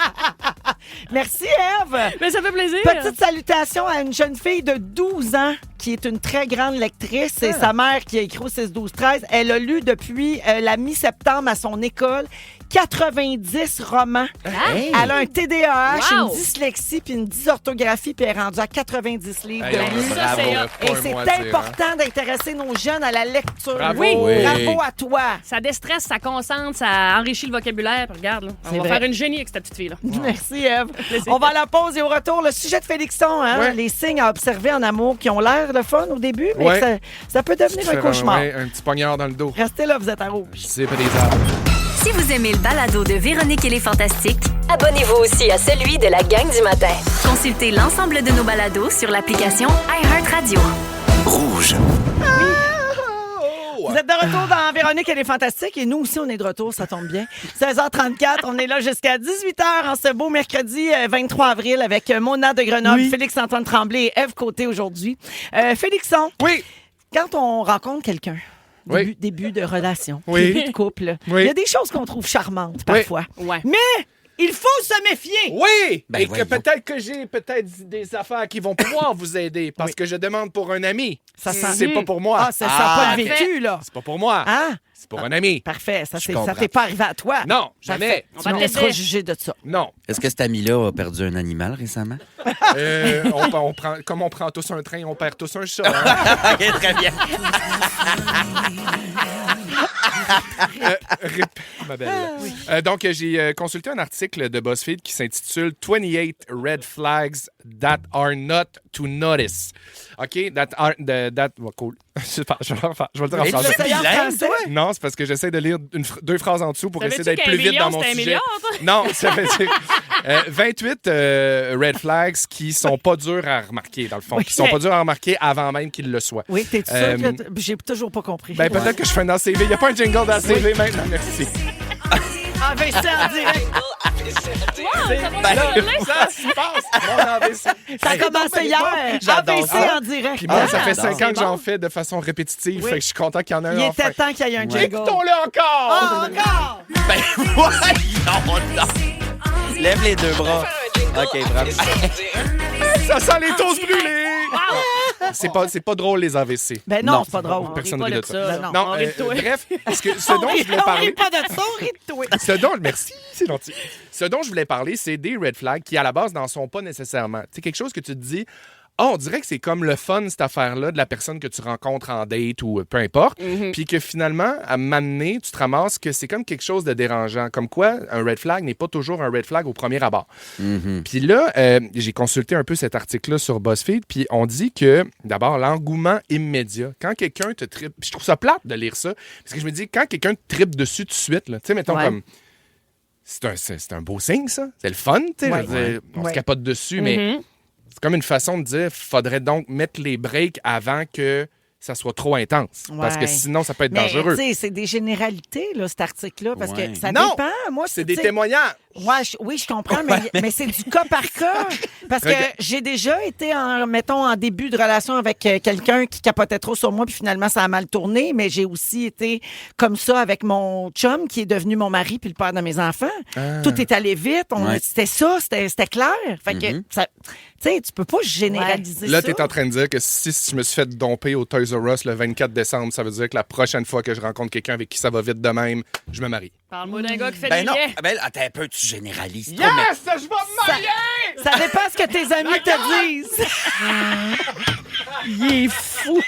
Merci, Ève. Mais ça fait plaisir. Petite salutation à une jeune fille de 12 ans qui est une très grande lectrice. C'est sa mère qui a écrit au 6-12-13. Elle a lu depuis la mi-septembre à son école 90 romans. Hey! Elle a un TDAH, Wow. une dyslexie puis une dysorthographie, puis elle est rendue à 90 livres Hey, de on lus. a- Ça, bravo. c'est On a hot. pas Et un c'est mot à dire, hein. important d'intéresser nos jeunes à la lecture. Bravo. Oui. Oui. Bravo à toi. Ça déstresse, ça concentre, ça enrichit le vocabulaire. Puis regarde, là, on C'est va vrai. faire une génie avec cette petite fille-là. Merci, Ève. Plaisir. On va à la pause et au retour, le sujet de Félixon, hein, Ouais. les signes à observer en amour qui ont l'air de fun au début, mais Ouais. que ça peut devenir un cauchemar. Ouais, un petit poignard dans le dos. Restez là, vous êtes à rouge. C'est pas des arbres. Si vous aimez le balado de Véronique et les Fantastiques, Abonnez-vous aussi à celui de la gang du matin. consultez l'ensemble de nos balados sur l'application iHeartRadio. Vous êtes de retour dans Véronique et les Fantastiques et nous aussi, on est de retour, ça tombe bien. 16h34, on est là jusqu'à 18h en ce beau mercredi 23 avril avec Mona de Grenoble, Félix-Antoine Tremblay et Ève Côté aujourd'hui. Félixon, Oui. quand on rencontre quelqu'un, Oui. début de relation, Oui. début de couple, Oui. il y a des choses qu'on trouve charmantes parfois. Ouais. Mais il faut se méfier. Oui! Ben Et voyons. que peut-être que j'ai des affaires qui vont pouvoir vous aider parce que je demande pour un ami. Ça sent- C'est pas pour moi. Ah, ça sent pas le parfait. vécu, là. C'est pas pour moi. Ah, C'est pour un ami. parfait. Ça, Je ça comprends. t'est pas arrivé à toi. Non, jamais. Parfait. On Tu va me te laisseras laisser. juger de ça. Non. Est-ce que cet ami-là a perdu un animal récemment? On prend, comme on prend tous un train, on perd tous un chat. hein. OK, très bien. Ma belle. Donc, j'ai consulté un article de BuzzFeed qui s'intitule 28 Red Flags That Are Not to Notice. OK? Oh, cool. Je vais le dire en Et tu français. fais bilingue, français? toi? Non, c'est parce que j'essaie de lire deux phrases en dessous pour essayer Savais-tu d'être qu'un plus vite million, dans mon c'est un sujet. milliard, toi? Non, ça veut dire 28 red flags qui sont pas durs à remarquer, dans le fond. Qui sont pas durs à remarquer avant même qu'ils le soient. Oui, t'es sûr Euh, que j'ai toujours pas compris. Ben, peut-être que je fais un ACV. Il n'y a pas un jingle d'ACV maintenant. Merci. Ah, ben, c'est en direct. Ça se passe, mon AVC. Ça a commencé hier. J'adore AVC ça. en direct. Puis moi, ça fait j'adore. 5 ans que j'en fais de façon répétitive, Oui. fait que je suis content qu'il y en ait Il un était enfin. temps qu'il y ait un jingle. Écoutons-le encore! Ah, encore! Ben, voyons donc. Lève les deux bras. OK, bravo. Ça sent les toasts brûlés! C'est pas drôle, les AVC. Ben non, Non, c'est pas drôle. Personne On ne rit rit pas de de ça. ça. Non, Non, on rit de toi. bref, ce dont je voulais On parler... rit pas de ça, on rit de toi. Merci, c'est gentil. Ce dont je voulais parler, c'est des red flags qui, à la base, n'en sont pas nécessairement. C'est quelque chose que tu te dis, on dirait que c'est comme le fun, cette affaire-là, de la personne que tu rencontres en date ou peu importe, puis que finalement, à m'amener, tu te ramasses que c'est comme quelque chose de dérangeant. Comme quoi, un red flag n'est pas toujours un red flag au premier abord. Puis là, j'ai consulté un peu cet article-là sur BuzzFeed, puis on dit que, d'abord, l'engouement immédiat. Quand quelqu'un te tripe, puis je trouve ça plate de lire ça, parce que je me dis, quand quelqu'un te tripe dessus tout de suite, là, tu sais, mettons Ouais. comme... C'est un beau signe, ça. C'est le fun, tu sais. Ouais. Je veux dire, on Ouais. se capote dessus, mais c'est comme une façon de dire, faudrait donc mettre les breaks avant que ça soit trop intense. Parce que Ouais. sinon, ça peut être Mais dangereux. tu sais, c'est des généralités, là, cet article-là, parce Ouais. que ça Non! dépend. Moi, C'est des tu sais, témoignages. Ouais, oui, je comprends, mais c'est du cas par cas. Parce que Regarde. j'ai déjà été, en début de relation avec quelqu'un qui capotait trop sur moi, puis finalement, ça a mal tourné. Mais j'ai aussi été comme ça avec mon chum, qui est devenu mon mari puis le père de mes enfants. Tout est allé vite. Ouais. C'était ça, c'était clair. Fait que, ça- tu sais, tu peux pas généraliser Là, ça. tu es en train de dire que si je me suis fait domper au Toys R Us le 24 décembre, ça veut dire que la prochaine fois que je rencontre quelqu'un avec qui ça va vite de même, je me marie. Parle-moi d'un gars qui fait Ben des non. liens. Ben, attends un peu, tu généralises trop. mais- Yes! Je vais me marier! Ça dépend ce que tes amis te disent. Il est fou.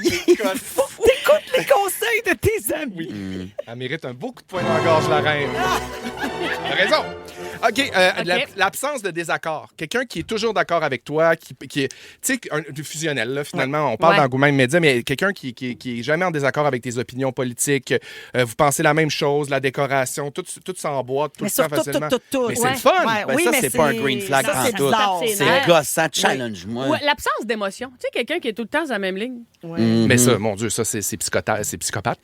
T'écoutes les conseils de tes amis. Elle mérite un beau coup de poing dans la gorge, la reine. T'as raison. OK, l'absence de désaccord. Quelqu'un qui est toujours d'accord avec toi, qui est, tu sais, un fusionnel, là, finalement. On parle Ouais. d'engouement immédiat, mais quelqu'un qui est jamais en désaccord avec tes opinions politiques. Vous pensez la même chose, la décoration, tout s'emboîte tout Mais le temps surtout, facilement. tout. Mais c'est Ouais. le fun. Ouais, Ben, oui, ça, mais c'est pas un green flag ça, c'est pantoute. bizarre. C'est C'est gossant, challenge-moi. Ou l'absence d'émotion. Tu sais, quelqu'un qui est tout le temps sur la même ligne. Mais ça, mon Dieu, ça, c'est psychopathe,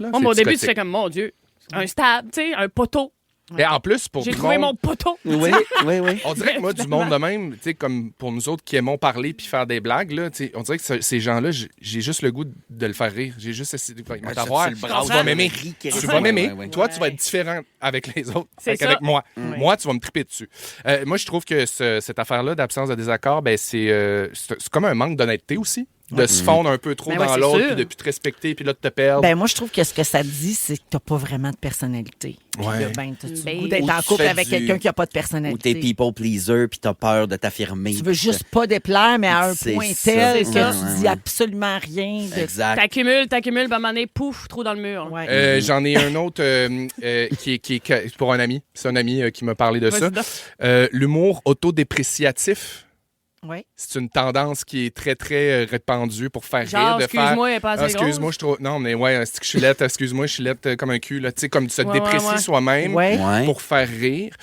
là. Moi, C'est au début, tu psychotique. fais comme, mon Dieu, un stade, tu sais, un poteau. Et en plus, pour J'ai du trouvé monde- mon poteau. Oui, oui, oui. On dirait que moi, du monde de même, tu sais, comme pour nous autres qui aimons parler puis faire des blagues, là, tu sais, on dirait que ces gens-là, j'ai juste le goût de le faire rire. J'ai juste essayé de Ouais, t'avoir. tu le brasses, Tu vas m'aimer. le riz qui Tu reste- vas m'aimer. Ouais, ouais. Toi, tu vas être différent avec les autres C'est ça. qu'avec moi. Moi, tu vas me triper dessus. Moi, je trouve que cette affaire-là d'absence de désaccord, ben, c'est comme un manque d'honnêteté aussi. De se fondre un peu trop Ben ouais, dans c'est l'autre, sûr. puis de plus te respecter, puis là, de te perdre. Ben moi, je trouve que ce que ça dit, c'est que t'as pas vraiment de personnalité. Puis Ouais. là, ben, t'as-tu Ben, le goût d'être ou en tu couple fais avec du- quelqu'un qui a pas de Ou t'es personnalité. people pleaser puis t'as peur de t'affirmer. Tu veux juste pas déplaire, mais à un C'est point ça. tel C'est que ça. tu Ouais, dis ouais. absolument rien. Exact. T'accumules, puis à un moment donné, pouf, trou dans le mur. Ouais. J'en ai un autre qui est pour un ami. C'est un ami qui m'a parlé de ça. Vas-y donc. L'humour autodépréciatif. Ouais. C'est une tendance qui est très, très répandue pour faire Genre, rire. De excuse-moi, faire... elle est pas assez excuse-moi, grosse. je trouve... Non, mais ouais, c'est que je suis laide. Excuse-moi, je suis laide comme un cul. Là. Tu sais, comme de se Ouais, déprécier ouais. soi-même Ouais. Ouais. pour faire rire,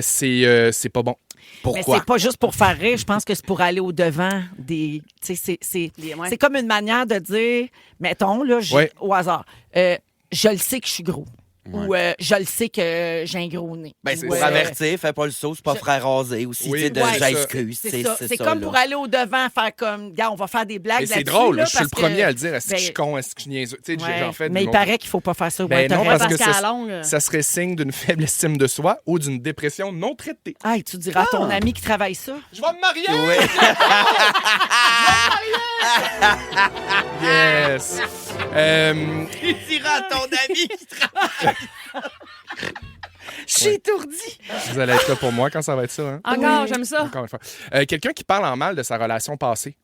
c'est pas bon. Mais Pourquoi? c'est pas juste pour faire rire, je pense que c'est pour aller au-devant des. Tu sais, Ouais. c'est comme une manière de dire, mettons, là, Ouais. au hasard, je le sais que je suis gros. Ou je le sais que j'ai un gros nez. Ben, c'est Ou, pour avertir, fais pas le saut, c'est pas je- frère rasé aussi. Oui, tu sais, de ouais, j'excuse. C'est ça. C'est comme là. pour aller au-devant, faire comme, gars, on va faire des blagues Mais c'est là-dessus, drôle. là, Je suis le parce premier que- à le dire. Est-ce que je suis Ben, con? Est-ce que je suis niaiseux? Tu sais, ouais. j'en fais Mais du il monde. paraît qu'il faut pas faire ça. Ben Ouais, t'as non, raison. parce que qu'à la ça, longue... ça serait signe d'une faible estime de soi ou d'une dépression non traitée. Ah, et tu diras à ton ami qui travaille ça. Je vais me marier! Oui. Yes! Tu diras à ton ami qui Je suis étourdie. Vous allez être là pour moi quand ça va être ça, hein? Encore, j'aime ça. Encore une fois. Quelqu'un qui parle en mal de sa relation passée.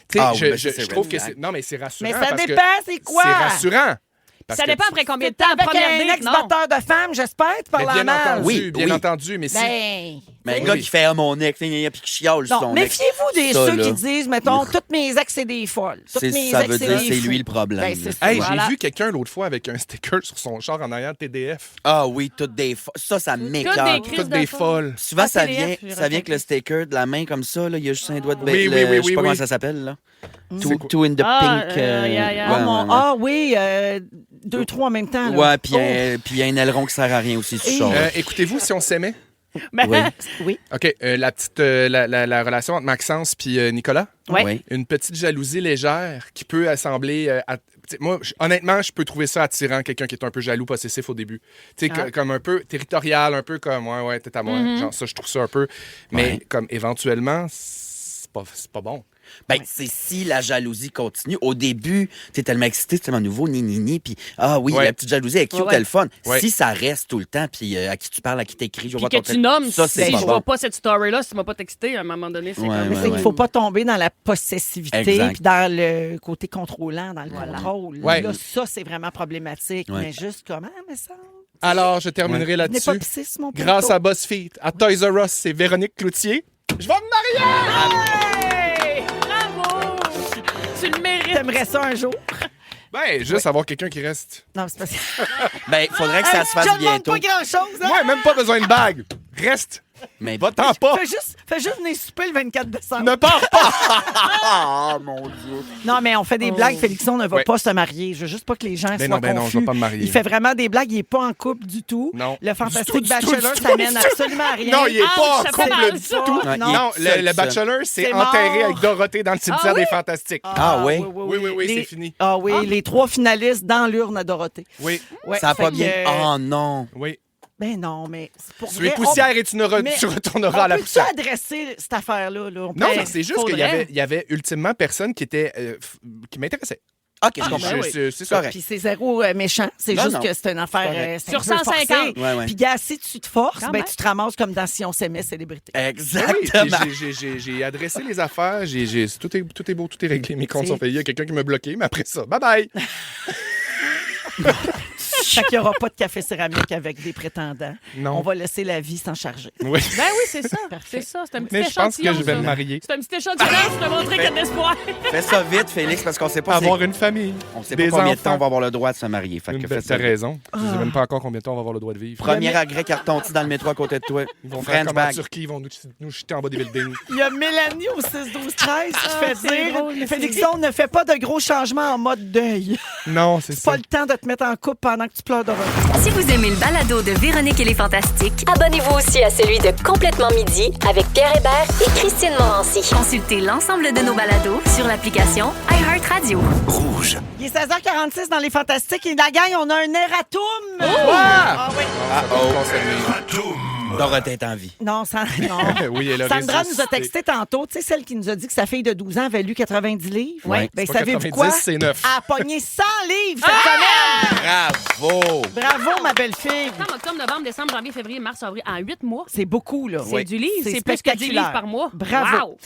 Tu sais, Ah oui, ben ça, je c'est trouve red que flag. c'est... Non, mais c'est rassurant. Mais ça parce que dépend, c'est quoi? C'est rassurant. Parce Ça que dépend tu- après combien de T'es temps. avec Première un date, non. ex-batteur de femmes, j'espère, tu Mais parles en bien mal. entendu, Oui, bien oui. entendu, mais si... Ben, Mais un gars qui fait « Ah, mon ex », puis qui chiale sur Non, son ex. méfiez-vous des Ça, ceux là. qui disent, mettons, toutes mes ex, c'est des folles. Toutes mes Ça ex, veut dire des c'est fous. lui le problème. Ben, c'est ça. Hey, Voilà. j'ai vu quelqu'un l'autre fois avec un sticker sur son char en arrière TDF. Ah oui, toutes des ça m'écoeure. des crises Toutes de des folle. folles. Souvent, Ah, ça TDF, vient, j'ai ça vient avec le remarqué. sticker de la main comme ça. Là. Il y a juste un doigt de Oui, le- oui, oui, je sais pas oui, comment oui. ça s'appelle. Là. C'est Two in the Ah, pink. yeah, yeah. Ah, ouais, mon- ouais, ouais. ah oui, 2-3 en même temps. là. Ouais, puis Oh. il y a un aileron qui sert à rien aussi sur Et- le char. Écoutez-vous si on s'aimait. Ben, Oui. Oui. OK, la petite la relation entre Maxence puis Nicolas. Ouais. Oui. Une petite jalousie légère qui peut assembler. Moi, honnêtement, je peux trouver ça attirant, quelqu'un qui est un peu jaloux, possessif au début. Tu sais, Ah. comme un peu territorial, un peu comme, ouais, t'es à moi. Genre, ça, je trouve ça un peu. Mais Ouais. comme éventuellement, c'est pas bon. Ben, c'est si la jalousie continue. Au début, t'es tellement excité, c'est tellement nouveau, ni, puis ah oui, Ouais. la petite jalousie est cute, Ouais. elle est le fun. Ouais. Si ça reste tout le temps, puis à qui tu parles, à qui t'écris, je Puis vois que ton tu nommes, ça, c'est si pas je bon. vois pas cette story-là, si tu m'as pas texté, à un moment donné, c'est Ouais, comme... Mais c'est qu'il ne faut pas tomber dans la possessivité Exact. puis dans le côté contrôlant, dans le contrôle. Ouais. Là, ça, c'est vraiment problématique. Ouais. Mais juste comment, mais ça... Alors, je terminerai N'est là-dessus. pas pissé sur mon Grâce poteau. à BuzzFeed, à Toys R Us, c'est Véronique Cloutier. Je vais me marier! Hey! Bravo! Tu le mérites. T'aimerais ça un jour? Ben, juste avoir quelqu'un qui reste. Non, c'est pas ça. Ben, faudrait que ça se fasse Je demande bientôt. pas grand-chose. Hein? Ouais, même pas besoin de bague. Reste. Mais Va-t'en pas. Fais juste venir souper le 24 décembre. Ne pars pas. Ah, mon Dieu. Non, mais on fait des blagues. Félixon ne va Ouais. pas se marier. Je veux juste pas que les gens soient non, ben non, confus. je vais pas me marier. Il fait vraiment des blagues. Il est pas en couple du tout. Non. Le Du Fantastic tout, du Bachelor, tout, du ça tout, mène du tout. absolument à rien. Non, il est pas en ça fait couple mal, du ça. tout. Ouais, Non. Non, seul, le Bachelor, c'est C'est enterré mort. avec Dorothée dans le cimetière oui? des Fantastiques. Ah, oui? Oui, Les- c'est fini. Ah oui, les 3 finalistes dans l'urne à Dorothée. Oui, Ouais, Ça a fait pas que, bien. Oh non. oui. Ben non, mais c'est pour Tu es vrai, poussière et tu mais retourneras à la on peut-tu poussière. adresser cette affaire-là? Là? On Non, peut- mais c'est juste qu'il y avait ultimement personne qui était qui m'intéressait. Ok, je comprends. ben oui. C'est ça. Correct. Puis c'est zéro méchant. C'est Non, juste non. que c'est une affaire. Correct. C'est Sur un peu 150. forcé. Ouais, ouais. Puis, gars, si tu te forces, Quand ben, même. tu te ramasses comme dans Si on s'aimait, célébrité. Oui, Exactement. puis j'ai adressé les affaires, tout est beau, tout est réglé, mes comptes sont payés. Il y a quelqu'un qui m'a bloqué, mais après ça, bye bye. Fait qu'il n'y aura pas de café céramique avec des prétendants. Non. On va laisser la vie s'en charger. Oui. Ben oui, c'est ça. C'est ça. C'est un petit Mais je pense que échantillon, je vais ça. me marier. C'est un petit échantillonnage pour te montrer qu'il y a de l'espoir. Fais ça vite, Félix, parce qu'on sait pas, Avoir une famille. on sait pas des combien de temps enfants. on va avoir le droit de se marier. Fait que fais ça T'as vite. raison. Je sais même pas encore combien de temps on va avoir le droit de vivre. Premier agrès carton dans le métro à côté de toi. Ils vont faire French comme en bag. Turquie, ils vont nous jeter en bas des buildings. Il y a Mélanie au 6-12-13 qui fait c'est drôle, dire mais Félixon, ne fais pas de gros changements en mode deuil. Non, c'est ça. Pas le temps de te mettre en couple pendant que tu pleures de retard. Si vous aimez le balado de Véronique et les Fantastiques, Abonnez-vous aussi à celui de Complètement Midi avec Pierre Hébert et Christine Morancy. consultez l'ensemble de nos balados sur l'application iHeartRadio. Il est 16h46 dans les Fantastiques et la gang, on a un erratum. Ah! Ah oui. Dorothée est en vie. Non, non. Oui, elle a Sandra résisté. nous a texté tantôt, tu sais, celle qui nous a dit que sa fille de 12 ans avait lu 90 livres. Ouais. Ben, C'est pas savez-vous 90, quoi? c'est 9. Elle a pogné 100 livres cette semaine. Bravo! Bravo, ma belle-fille. Septembre, octobre, novembre, décembre, janvier, février, mars, avril, en 8 mois. C'est beaucoup, là. C'est du livre. C'est plus que 10 livres par mois. Bravo. Wow.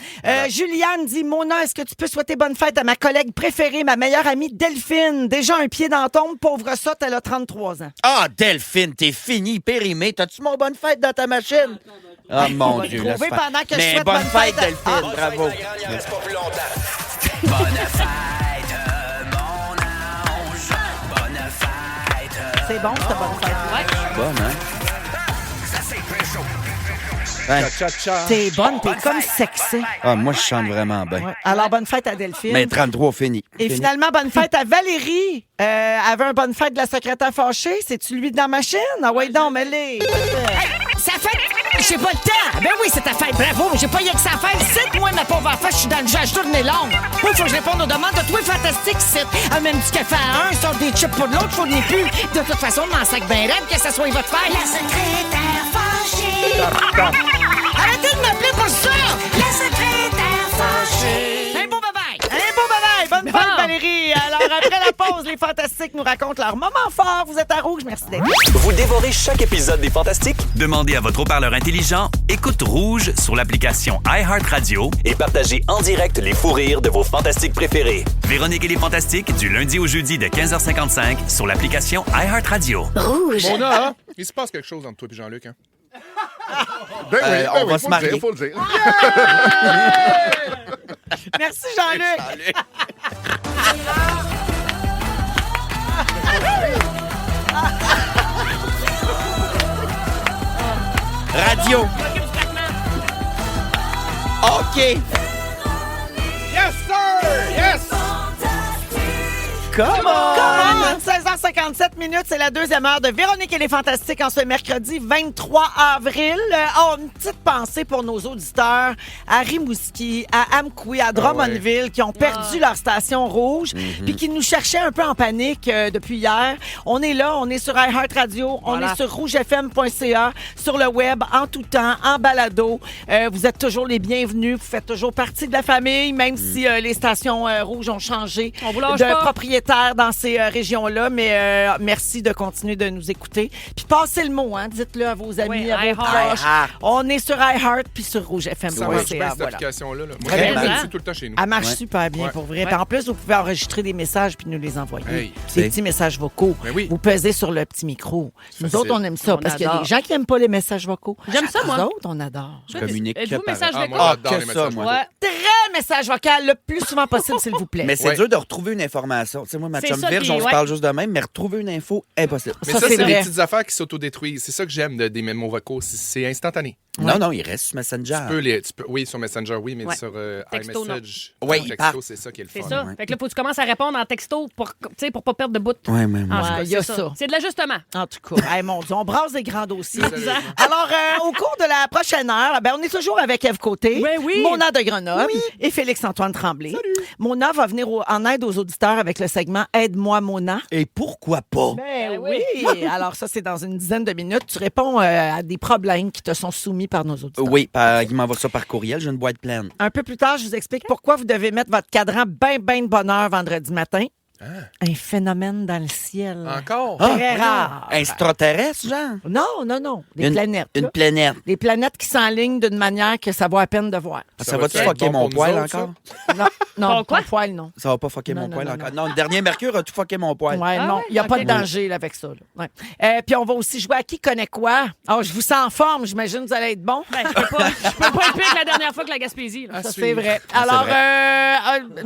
Juliane dit, Mona, est-ce que tu peux souhaiter bonne fête à ma collègue préférée, ma meilleure amie Delphine? Déjà un pied dans la tombe, pauvre sotte, elle a 33 ans. Ah, Delphine, t'es fini, périmé. T'as-tu mon bonne fête dans ta machine? Ah, on mon va Dieu. le trouver laisse faire. pendant que je Mais souhaite bonne bonne fête, fête à- Delphine. Bravo. C'est bon, cette bonne fête. Bonne, hein? Ouais. Cha-cha-cha. T'es bonne, t'es comme sexy. Ah, moi, je chante vraiment bien. Ouais. Alors, bonne fête à Delphine. Mais 33, fini. Et Fini. finalement, bonne fête à Valérie. Elle avait un bonne fête de la secrétaire fâchée. C'est-tu lui de la machine? Ah ouais, donc, mêlé. Ça fait. J'ai pas le temps. Ben oui, c'est ta fête. Bravo. J'ai pas rien que ça à faire. C'est moi, ma pauvre enfant. Je suis dans le jage journée longue. Moi, faut que je réponde aux demandes de toi, fantastique. C'est amène du café à un, sort des chips pour l'autre. Je fournis plus. De toute façon, dans le sac ben raide, que ça soit votre fête. La secrétaire fâchée. Arrêtez de m'appeler pour ça. La secrétaire fâchée. Un beau bye-bye. Un beau bye-bye. Bonne fête, Bon. Valérie. Alors, après la pause, les Fantastiques nous racontent leur moment fort. Vous êtes à Rouge. Merci d'être là. Vous dévorez chaque épisode des Fantastiques? Demandez à votre haut-parleur intelligent Écoute Rouge sur l'application iHeartRadio et partagez en direct les fous rires de vos Fantastiques préférés. Véronique et les Fantastiques, du lundi au jeudi de 15h55 sur l'application iHeartRadio. Rouge. Mona, hein? Il se passe quelque chose entre toi et Jean-Luc, hein? on va se marier. Faut le dire. Merci, Jean-Luc. Radio. OK. Yes, sir! Yes! Come on! 16h57 minutes, c'est la deuxième heure de Véronique et les Fantastiques en ce mercredi 23 avril. Une petite pensée pour nos auditeurs à Rimouski, à Amqui, à Drummondville, qui ont perdu leur station rouge, puis qui nous cherchaient un peu en panique depuis hier. On est là, on est sur iHeartRadio, on est sur rougefm.ca, sur le web, en tout temps, en balado. Vous êtes toujours les bienvenus, vous faites toujours partie de la famille, même si les stations rouges ont changé de propriétaire dans ces régions-là, mais merci de continuer de nous écouter. Puis passez le mot, hein, dites-le à vos amis, à vos proches. On est sur iHeart puis sur rougefm.ca. Ça marche bien, cette application-là. Moi, Très je bien. l'utilise tout le temps chez nous. Elle marche super bien, pour vrai. Puis en plus, vous pouvez enregistrer des messages puis nous les envoyer. Hey, des petits messages vocaux. Ben oui. Vous pesez sur le petit micro. Nous autres, on aime ça, parce qu'il y a adore. des gens qui n'aiment pas les messages vocaux. J'aime ça, moi. Nous autres, on adore. Je communique Êtes-vous par... message vocal? moi, j'adore que les ça, messages moi. vocaux. Très message vocal le plus souvent possible, s'il vous plaît. Mais c'est Ouais. dur de retrouver une information. Tu sais, moi, ma C'est chum ça Virge, qui- on se ouais. parle juste de même, mais retrouver une info, impossible. Mais Ça, ça, c'est c'est vrai. des petites affaires qui s'autodétruisent. C'est ça que j'aime des mémos vocaux. C'est instantané. Non, il reste sur Messenger. Oui, sur Messenger, oui, mais Ouais. sur Texto, iMessage. Oui, texto, part. c'est ça qui est le C'est fun. ça. Ouais. Fait que là, faut que tu commences à répondre en texto pour pas perdre de bout. Ouais, mais En tout cas, il y a c'est ça. C'est de l'ajustement. En tout cas, hey, mon Dieu, on brasse des grands dossiers. Exact. Alors, au cours de la prochaine heure, on est toujours avec Ève Côté, Oui. Mona de Grenoble et Félix-Antoine Tremblay. Mona va venir en aide aux auditeurs avec le segment Aide-moi, Mona. Et pourquoi pas? Ben oui. Alors, ça, c'est dans une dizaine de minutes. Tu réponds à des problèmes qui te sont soumis par nos auditeurs. Oui, il m'envoie ça par courriel. J'ai une boîte pleine. Un peu plus tard, je vous explique pourquoi vous devez mettre votre cadran bien de bonheur vendredi matin. Un phénomène dans le ciel. Encore? Très rare. Extraterrestre, genre? Non. Des planètes. Une là. planète. Des planètes qui s'enlignent d'une manière que ça vaut à peine de voir. Ça va-tu fucker bon mon pour poil nous autres, encore? Non, Bon, quoi? ton poil, non. Ça va pas fucker Non, mon non, poil non, encore. Non, le dernier Mercure a tout fucké mon poil. Ouais, Ah non, ouais? il n'y a pas Ok. de danger là, avec ça. Là. Ouais. Puis on va aussi jouer à qui connaît quoi. Oh, je vous sens en forme, j'imagine que vous allez être bon. Ben, je peux pas être pire que la dernière fois que la Gaspésie. là. Ça, c'est vrai. Alors,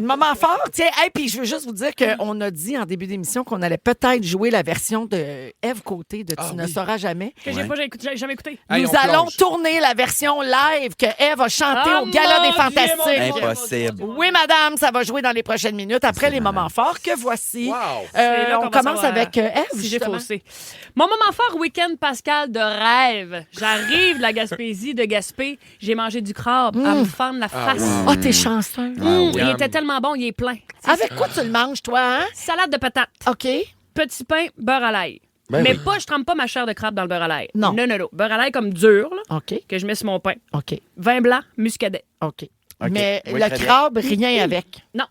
moment fort, tiens, hey, puis je veux juste vous dire qu'on a dit en début d'émission qu'on allait peut-être jouer la version de Ève Côté de Tu ne sauras jamais. Que j'ai jamais écouté. Hey, Nous on allons plonge. tourner la version live que Ève a chantée Ah, au Gala mon des Fantastiques. Dieu, mon Dieu. Impossible. Oui, madame, ça va jouer dans les prochaines minutes après les moments forts que voici. Wow. C'est là On qu'on va commence savoir avec Ève, Si j'ai justement. faussé. Mon moment fort week-end Pascal de rêve. J'arrive de la Gaspésie de Gaspé. J'ai mangé du crabe à me fendre la face. Oh, t'es chanceux. Il Yum. était tellement bon, il est plein. Avec quoi tu le manges, toi, hein? Salade de patates, OK. petit pain, beurre à l'ail. Ben Mais oui. pas, je trempe pas ma chair de crabe dans le beurre à l'ail. Non. Non. Beurre à l'ail comme dur, là, OK. que je mets sur mon pain. OK. Vin blanc, muscadet. OK. OK. Mais Oui, le très bien. crabe, rien avec. Non.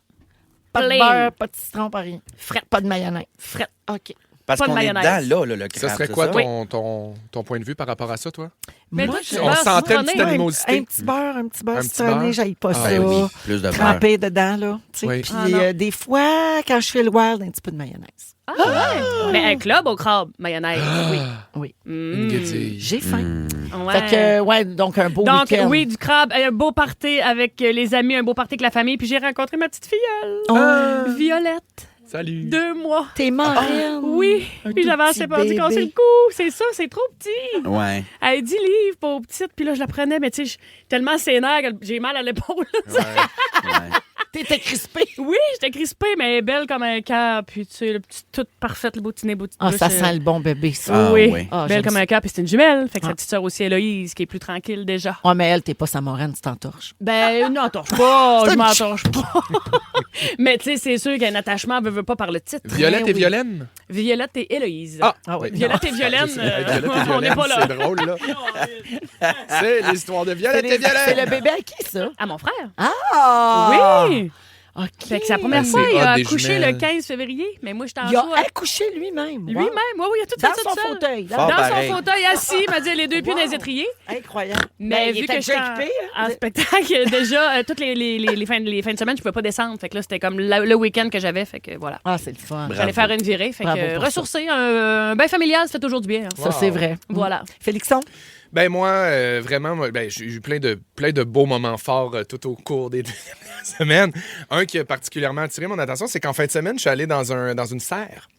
Pas de Plain. beurre, pas de citron, pas rien. Frette. Pas de mayonnaise. Frette. OK. Parce Pas de qu'on est mayonnaise. dedans, là, le crabe. Ça serait c'est quoi ça? ton point de vue par rapport à ça, toi? Mais Moi, toi, je- tu on beurre sentait une citronné. petite animosité. Un petit beurre Un petit citronné, beurre. j'aille pas Ah, ça. Ben oui, plus de beurre. Trempé dedans, là. Tu sais. Oui. Puis Ah, non. des fois, quand je fais le wild, un petit peu de mayonnaise. Ah, ouais. Mais un club au crabe, mayonnaise. Oui. Oui. Une guédille. J'ai faim. Ouais. Fait que, ouais, donc un beau Donc, week-end. oui, du crabe, un beau party avec les amis, un beau party avec la famille. Puis j'ai rencontré ma petite filleule, Oh, Violette, Salut. 2 mois. t'es marraine. Oui, Un puis tout j'avais petit assez peur de casser bébé. le cou. C'est ça, c'est trop petit. Ouais. Elle a 10 livres, pauvre petite. Puis là, je la prenais, mais tu sais, je suis tellement sénère que j'ai mal à l'épaule. Ouais. T'étais crispée. Oui, j'étais crispée, mais elle est belle comme un cœur. Puis tu sais, le petit, toute parfaite, le beau petit nez, beau petit Ah, bouche, ça sent le bon bébé, ça. Ah, oui, oui. Ah, belle j'aime comme ça. un cœur. Puis c'est une jumelle. Fait que Ah. sa petite sœur aussi, Héloïse, qui est plus tranquille déjà. Ouais, mais elle, t'es pas sa moraine, tu t'entorches. Ben, non, torche pas. C'est Je une m'en torche pas. Mais tu sais, c'est sûr qu'il y a un attachement, veut pas par le titre. Violette Mais et oui. Violaine? Violette et Héloïse. Ah, oui. Violette et Violaine, Violette et on Violaine, n'est pas là. c'est drôle, là. C'est l'histoire de C'est Violette et Violaine. c'est le bébé à qui, ça? À mon frère. Ah! Oui. OK. Fait que c'est la première Ben, fois, c'est il a hot, des accouché jumelles. le 15 février. Mais moi, j'étais en Il a choix. accouché lui-même. Wow. Lui-même, oui, il a tout Dans fait ça son tout seul. fauteuil. Fort Dans pareil. son fauteuil assis, il m'a dit les deux pieds dans les étriers. Incroyable. Mais Ben, il vu était que j'étais déjà équipé, hein? en spectacle, déjà, toutes les fins de semaine, je pouvais pas descendre. Fait que là, c'était comme le week-end que j'avais. Fait que voilà. Ah, c'est le fun. Bravo. J'allais faire une virée. Fait Bravo que pour ça. ressourcer, un bain familial, ça fait toujours du bien. hein. Ça, c'est vrai. Voilà. Félixon? Ben moi, vraiment, j'ai eu plein de beaux moments forts tout au cours des dernières semaines. Un qui a particulièrement attiré mon attention, c'est qu'en fin de semaine, je suis allé dans une serre.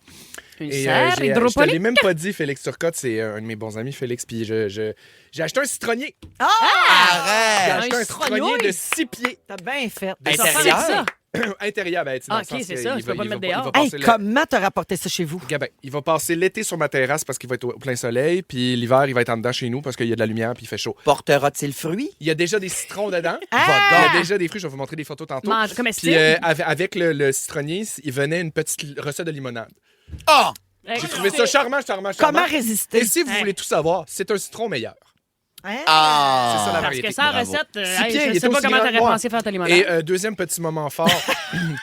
Une Et serre je te hydroponique? l'ai même pas dit, Félix Turcotte, c'est un de mes bons amis, Félix, puis j'ai acheté un citronnier. J'ai Arrête! acheté un citronnier de 6 pieds. T'as bien fait. Intérieur? C'est ça. Intérieur, ben, tu sais, dans Ah, le sens OK, c'est que ça. il Tu peux pas le mettre dehors. il va Hey, passer comment t'as rapporté ça chez vous? Gabin, il va passer l'été sur ma terrasse parce qu'il va être au plein soleil, puis l'hiver, il va être en dedans chez nous parce qu'il y a de la lumière puis il fait chaud. Portera-t-il fruit? Il y a déjà des citrons dedans. Ah! Il y a déjà des fruits, je vais vous montrer des photos tantôt. Mange comme Puis avec le citronnier, il venait une petite recette de limonade. Ah! J'ai trouvé ça charmant. Comment résister? Et si vous voulez tout savoir, c'est un citron meilleur. Hein? Ah! C'est ça la Parce variété. que sans Bravo. recette, Six pieds, je il est sais pas aussi comment grand t'aurais que moi. pensé faire ta limonade. Et deuxième petit moment fort,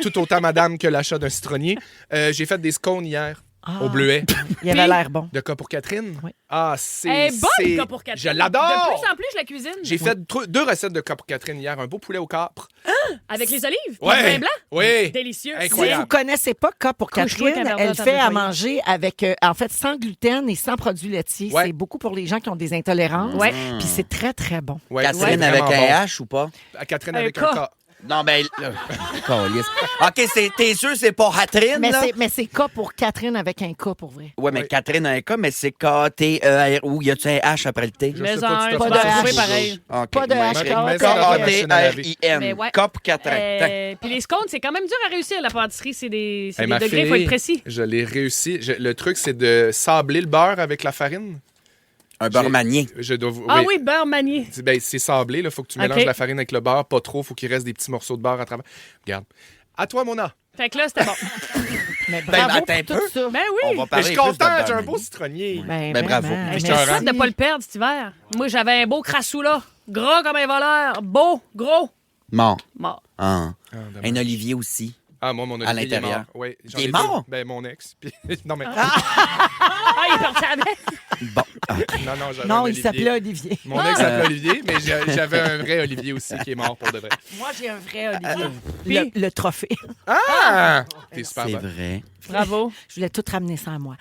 tout autant madame que l'achat d'un citronnier, j'ai fait des scones hier au bleuet. Il avait l'air bon. De cas pour Catherine. Oui. Ah, c'est... Elle est bonne, le cas pour Catherine. Je l'adore! De plus en plus, je la cuisine. J'ai fait 2 recettes de cas pour Catherine hier. Un beau poulet au capre. Avec les olives, puis Ouais. le vin blanc. Oui. Délicieux. Si Incroyable. vous connaissez pas Cas pour Couche-toi, Catherine, Cabernet, elle t'en fait veux à pas. manger avec, en fait, sans gluten et sans produits laitiers. Ouais. C'est beaucoup pour les gens qui ont des intolérances. Ouais. Puis c'est très, très bon. Ouais, Catherine c'est avec vraiment un bon. H ou pas? Catherine Un avec K. un K. Non, ben. Calisse. OK, t'es sûr, c'est pas Catherine, là? Mais c'est Cas pour Catherine avec un K pour vrai. Ouais, mais Oui. Catherine a un K, mais c'est K-T-E-R ou y a-tu un H après le T? Je Mais sais pas, tu tu te vas fais pas de trouver H. pareil. OK. Pas de moi, H, je- mais ça, la machine à laver. K-A-T-R-I-N. Mais ouais. K pour Catherine. Puis les scones, c'est quand même dur à réussir, la pâtisserie. C'est des Hey, ma degrés, il faut fille, être précis. Je l'ai réussi. Le truc, c'est de sabler le beurre avec la farine. Un beurre manier. Je dois Ah oui, beurre manié. C'est sablé. Il faut que tu OK. mélanges la farine avec le beurre. Pas trop. Il faut qu'il reste des petits morceaux de beurre à travers. Regarde. À toi, Mona. Fait que là, c'était bon. Mais Ben, bravo attends un pour peu. tout ça. Ben On oui. va Mais parler je suis plus de content. beurre J'ai un manier. beau citronnier. Ben, bravo. Mais je je te te souhaite rends. de pas le perdre cet hiver. Moi, j'avais un beau crassou là. Gras comme un voleur. Beau, gros. Mort. Mort. Ah. Ah, dommage. Un olivier aussi. Ah, moi, mon À Olivier, il est l'intérieur. mort. Oui, j'en Il est ai mort? deux. Ben, mon ex. Puis- non, mais... Ah, il est parti avec. Bon. non, j'avais un Non, il Olivier. s'appelait Olivier. Mon ex s'appelait Olivier, mais j'avais un vrai Olivier aussi qui est mort pour de vrai. Moi, j'ai un vrai Olivier. Puis- Le trophée. Ah! T'es super C'est bon. vrai. Bravo. Je voulais tout ramener ça à moi.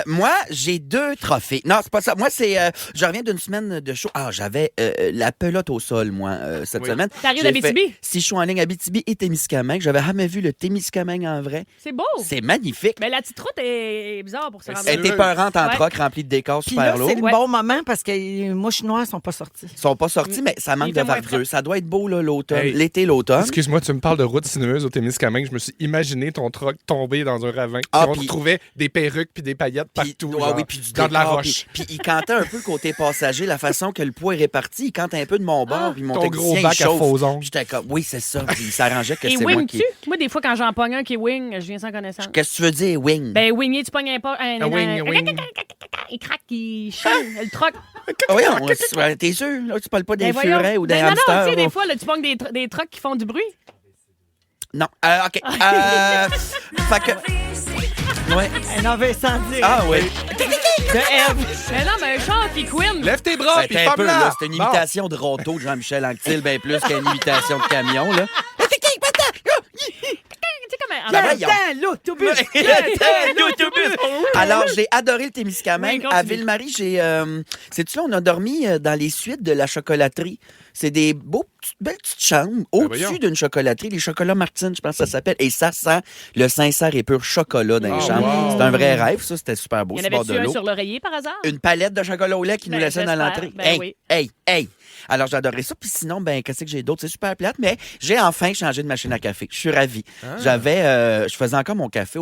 Moi, j'ai 2 trophées. Non, c'est pas ça. Moi, c'est. Je reviens d'une semaine de show. Ah, j'avais la pelote au sol, moi, cette Oui. semaine. T'arrives J'ai d'Abitibi? fait 6 shows en ligne à Abitibi et Témiscamingue. J'avais jamais vu le Témiscamingue en vrai. C'est beau. C'est magnifique. Mais la petite route est bizarre pour se rendre c'est- là. Elle était peurante en Ouais. troc, remplie de décors Puis là, super lourds. c'est le Ouais. bon moment parce que les mouches noires sont pas sorties. Ils sont pas sortis, mais ça manque Il de fait moins verdure. Ça doit être beau, là, l'automne. Hey. L'été, l'automne. Excuse-moi, tu me parles de route sinueuse au Témiscamingue. Je me suis imaginé ton truck tomber dans un ravin. Ah, on puis- retrouvait des perruques puis des paillettes Puis- partout. ouais, genre, oui, puis du dans de la décor, roche. Puis il cantait un peu le côté passager, la façon que le poids est réparti. Il cantait un peu de mon bord. puis mon ton technicien, gros il bac à chauffe. faux ongles. J'étais comme, oui, c'est ça. Puis il s'arrangeait que Et c'est moi wing-tu? qui. Moi, des fois, quand j'en pogne un qui est wing, je viens sans connaissance. Qu'est-ce que tu veux dire, wing? Ben, wingé, tu pognes un wing. Il craque, il chante, le troc. Oui, t'es sûr? Là, tu parles pas des Ben, voyons. furets ou des Ben, non, hamsters? non, tu sais, là? des fois, là, tu pognes des trocs qui font du bruit. Non. OK. Fait que. Ouais. Un incendie Ah, oui. de Eve. Mais non, mais un char qui queen. Lève tes bras, puis C'était un peu, là. ferme-la. C'était une Bon. imitation de Ronto de Jean-Michel Anctil, bien plus qu'une imitation de camion, là. Tu sais, comme un... Ben, voyons. L'autobus. Alors, j'ai adoré le Témiscamingue. Oui, continue. À Ville-Marie, sais-tu là, on a dormi dans les suites de la chocolaterie. C'est des belles petites chambres au-dessus voyons. d'une chocolaterie. Les chocolats Martine, je pense que ça s'appelle. Et ça sent le sincère et pur chocolat dans les Oh, chambres. wow. C'est un vrai rêve, ça. C'était super beau. Il y en sur le bord avait-tu de un l'eau. sur l'oreiller, par hasard? Une palette de chocolat au lait qui nous Ben, laissait dans j'espère. l'entrée. Ben hey, oui. hey. Alors, j'adorais ça. Puis sinon, ben, qu'est-ce que j'ai d'autre? C'est super plate, mais j'ai enfin changé de machine à café. Je suis ravi. Je faisais encore mon café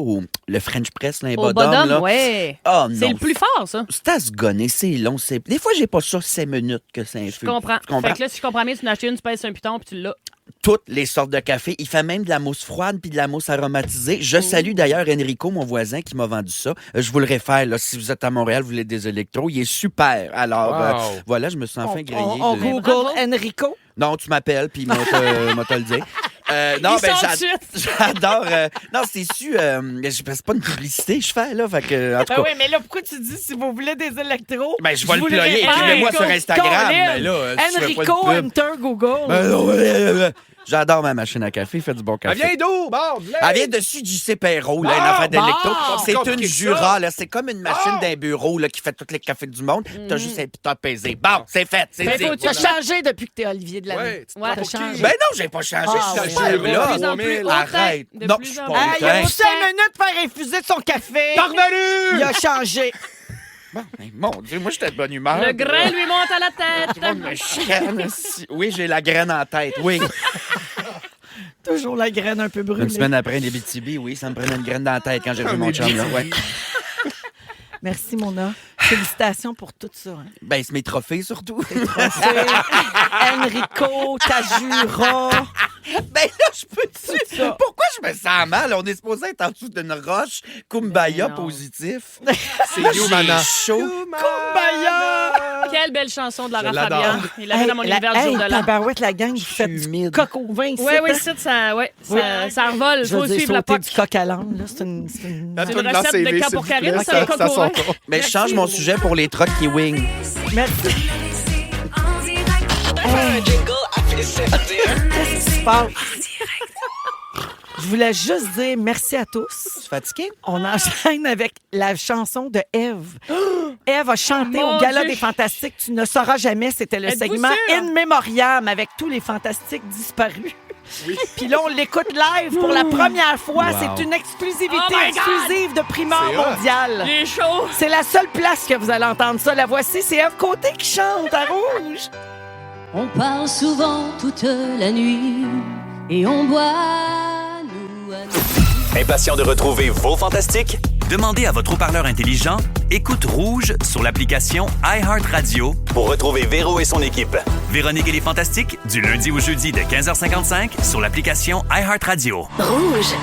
le French Press, là, un Au Bodum, là. Bodum, ouais. Oh C'est non. le plus fort, ça. C'est à se gonner, c'est long. Des fois, j'ai pas ça 5 minutes que c'est un Je feu. comprends. Tu comprends? Fait que là, si je comprends bien, tu en achètes une, tu pèses un piton, puis tu l'as. Toutes les sortes de café. Il fait même de la mousse froide puis de la mousse aromatisée. Je salue d'ailleurs Enrico, mon voisin, qui m'a vendu ça. Je vous le réfère, là, si vous êtes à Montréal, vous voulez des électros. Il est super. Alors, Wow. voilà, je me suis enfin grillé. On de- Google Bravo. Enrico. Non, tu m'appelles, puis moi te le dire. Non, Il ben, sort de suite. j'adore. Non, c'est su. C'est pas une publicité, je fais, là. Fait que, en tout Ben cas. oui, mais là, pourquoi tu dis si vous voulez des électros? Ben, je vais le vous plugger. réfère. Écrivez-moi sur Instagram. Colin. Mais là, si tu fais pas de Enrico pub. Enter Google. Ben non, J'adore ma machine à café, fait du bon café. Elle vient d'où? Bon, Elle vient dessus du JC Perrault, là, une affaire d'électro. C'est compliqué une que Jura, ça. là. C'est comme une machine d'un bureau là, qui fait tous les cafés du monde. T'as juste à peser. Bon, c'est fait, c'est Ben, dit. tu as changé depuis que t'es Olivier de l'année. Ouais, tu te Ouais, prends t'as pour qui? changé. Ben non, j'ai pas changé. Ah, je ouais. suis super De là. plus en plus hautain. Arrête. De Non, plus je suis en pas plus. Ah, il a hautain. eu 5 minutes pour faire infuser de son café. T'es revenu! Il a changé. Ben, mon Dieu, moi, j'étais de bonne humeur. Le grain lui monte à la Tout le monde tête. me chicane, si. Oui, j'ai la graine en tête, oui. Toujours la graine un peu brûlée. Une semaine après une Abitibi, oui, ça me prenait une graine dans la tête quand j'ai vu mon chum. Là, ouais. Merci, Mona. Félicitations pour tout ça. Hein. Ben, c'est mes trophées surtout. Enrico, Tajura. Ben là, je peux-tu? Pourquoi je me sens mal? On est supposé être en dessous d'une roche. Kumbaya Ben non. positif. C'est You, Mana. chaud. Kumbaya! Quelle belle chanson de Lara Je l'adore. Fabian. Il l'avait dans mon univers du jour de l'an. Tabarouette, la gang, vous faites du humide. coq au vin ici. Oui, oui, hein? ça revole. Je veux Faut dire, suivre la sauter POC. du coq à l'âne, là, c'est une... Donne-toi une une recette CV, de camp s'il pour vous plaît. Karine, ça, le coq au vin. Mais je change mon sujet pour les trocs qui wing. Merci. Qu'est-ce qui se passe? Je voulais juste dire merci à tous. Tu es fatigué? On enchaîne avec la chanson de Eve. Eve a chanté Mon au Gala Dieu. des Fantastiques. Tu ne sauras jamais. C'était le Êtes-vous segment sûre? In Memoriam avec tous les Fantastiques disparus. Puis là, on l'écoute live pour la première fois. Wow. C'est une exclusivité Oh my God! exclusive de Primeur C'est hot. Mondial. Il est chaud. C'est la seule place que vous allez entendre ça. La voici, c'est Eve Côté qui chante à Rouge. On parle souvent toute la nuit et on boit, nous à nous. Impatient de retrouver vos fantastiques? Demandez à votre haut-parleur intelligent Écoute Rouge sur l'application iHeartRadio pour retrouver Véro et son équipe. Véronique et les Fantastiques, du lundi au jeudi de 15h55 sur l'application iHeartRadio. Rouge.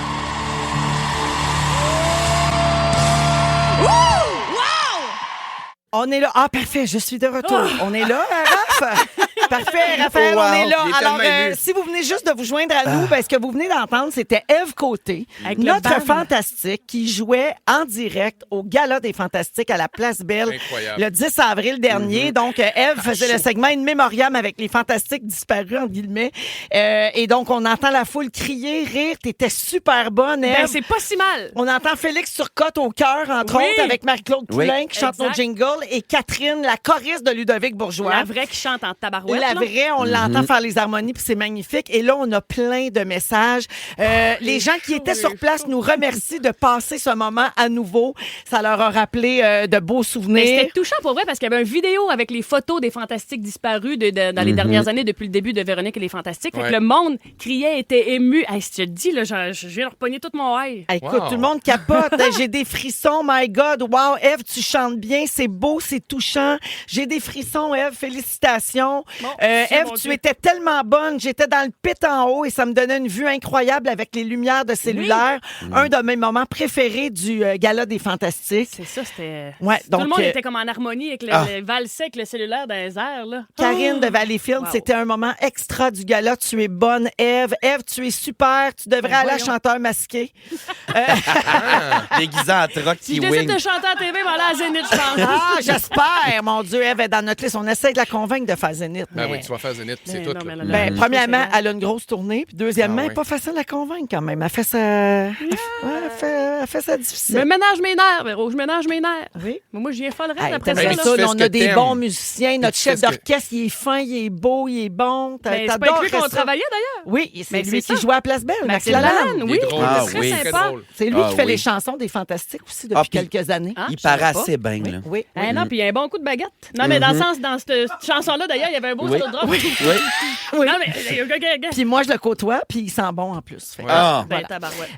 On est là. Ah, parfait, je suis de retour. On est là, Raph? Parfait, Raphaël, Wow, on est là. il est Alors, tellement ému. si vous venez juste de vous joindre à nous, ben, ce que vous venez d'entendre, c'était Eve Côté, Avec le notre band. fantastique, qui jouait en direct au Gala des Fantastiques à la Place Belle Incroyable. le 10 avril dernier. Donc, Eve faisait le segment In Memoriam avec les Fantastiques disparus, en guillemets. Et donc, on entend la foule crier, rire. T'étais super bonne, Eve. Ben, c'est pas si mal. On entend Félix Turcotte au cœur, entre Oui. autres, avec Marie-Claude Poulain Oui. qui chante nos Exact. jingles, et Catherine, la choriste de Ludovic Bourgeois. La vraie qui chante en tabarouette. La là. vraie, on l'entend faire les harmonies, puis c'est magnifique. Et là, on a plein de messages. Les gens qui étaient sur place nous remercient de passer ce moment à nouveau. Ça leur a rappelé de beaux Mais souvenirs. c'était touchant pour vrai parce qu'il y avait une vidéo avec les photos des Fantastiques disparus dans les dernières années depuis le début de Véronique et les Fantastiques. Fait que Ouais. le monde criait, était ému. Hey, si tu te dis, là, je viens de repogner tout mon high. Écoute, Wow. tout le monde capote. J'ai des frissons, my God. Wow, Eve, tu chantes bien. C'est beau, c'est touchant. J'ai des frissons, Eve. Félicitations. Bon, Eve, mon tu Dieu. étais tellement bonne. J'étais dans le pit en haut et ça me donnait une vue incroyable avec les lumières de cellulaire. Un de mes moments préférés du Gala des Fantastiques. C'est ça, c'était. Ouais, Tout donc, le monde était comme en harmonie avec Ah. le valsait avec le cellulaire dans les airs. Là. Karine de Valleyfield, Wow. c'était un moment extra du gala. Tu es bonne, Eve. Eve, tu es super. Tu devrais Ben aller à voyons. chanteur masqué. Déguisé en troc Si qui je décide wing. de chanter à TV, je vais aller à Zénith, je pense. Ah, j'espère. Mon Dieu, Eve est dans notre liste. On essaie de la convaincre de faire Zénith. Ben mais- oui, tu vas faire Zénith, c'est Ben tout. non, là. mais là, Ben, là, premièrement, c'est elle a une grosse tournée. Puis deuxièmement, Ah elle ouais. n'est pas facile à la convaincre quand même. Elle fait ça, elle fait ça difficile. Je ménage mes nerfs, Véro, je ménage mes nerfs. Oui. Mais moi, je viens folle Hey, après t'aimes ça. mais là. tu ça, fais là, ce on que a des t'aimes. bons musiciens. Notre tu fais chef ce que- d'orchestre, il est fin, il est beau, il est bon. Ben, c'est pas avec lui qu'on travaillait, d'ailleurs. Oui, c'est Mais lui c'est qui ça. joue à Place Belle, Max Maxime Lalanne. Lalanne, Il oui. est drôle, Ah c'est oui. très sympa. drôle. C'est lui Ah qui fait oui. les chansons des Fantastiques aussi depuis Ah, puis quelques années. Ah, Il je savais paraît pas. assez bien, là. Oui. Ah non, puis il y a un bon coup de baguette. Non, mais dans le sens, dans cette chanson-là, d'ailleurs, il y avait un beau Oui. solo de drum. Oui. Oui. Non, mais. Puis moi, je le côtoie, puis il sent bon en plus. Fait que- Ah. Ben, tabarouette.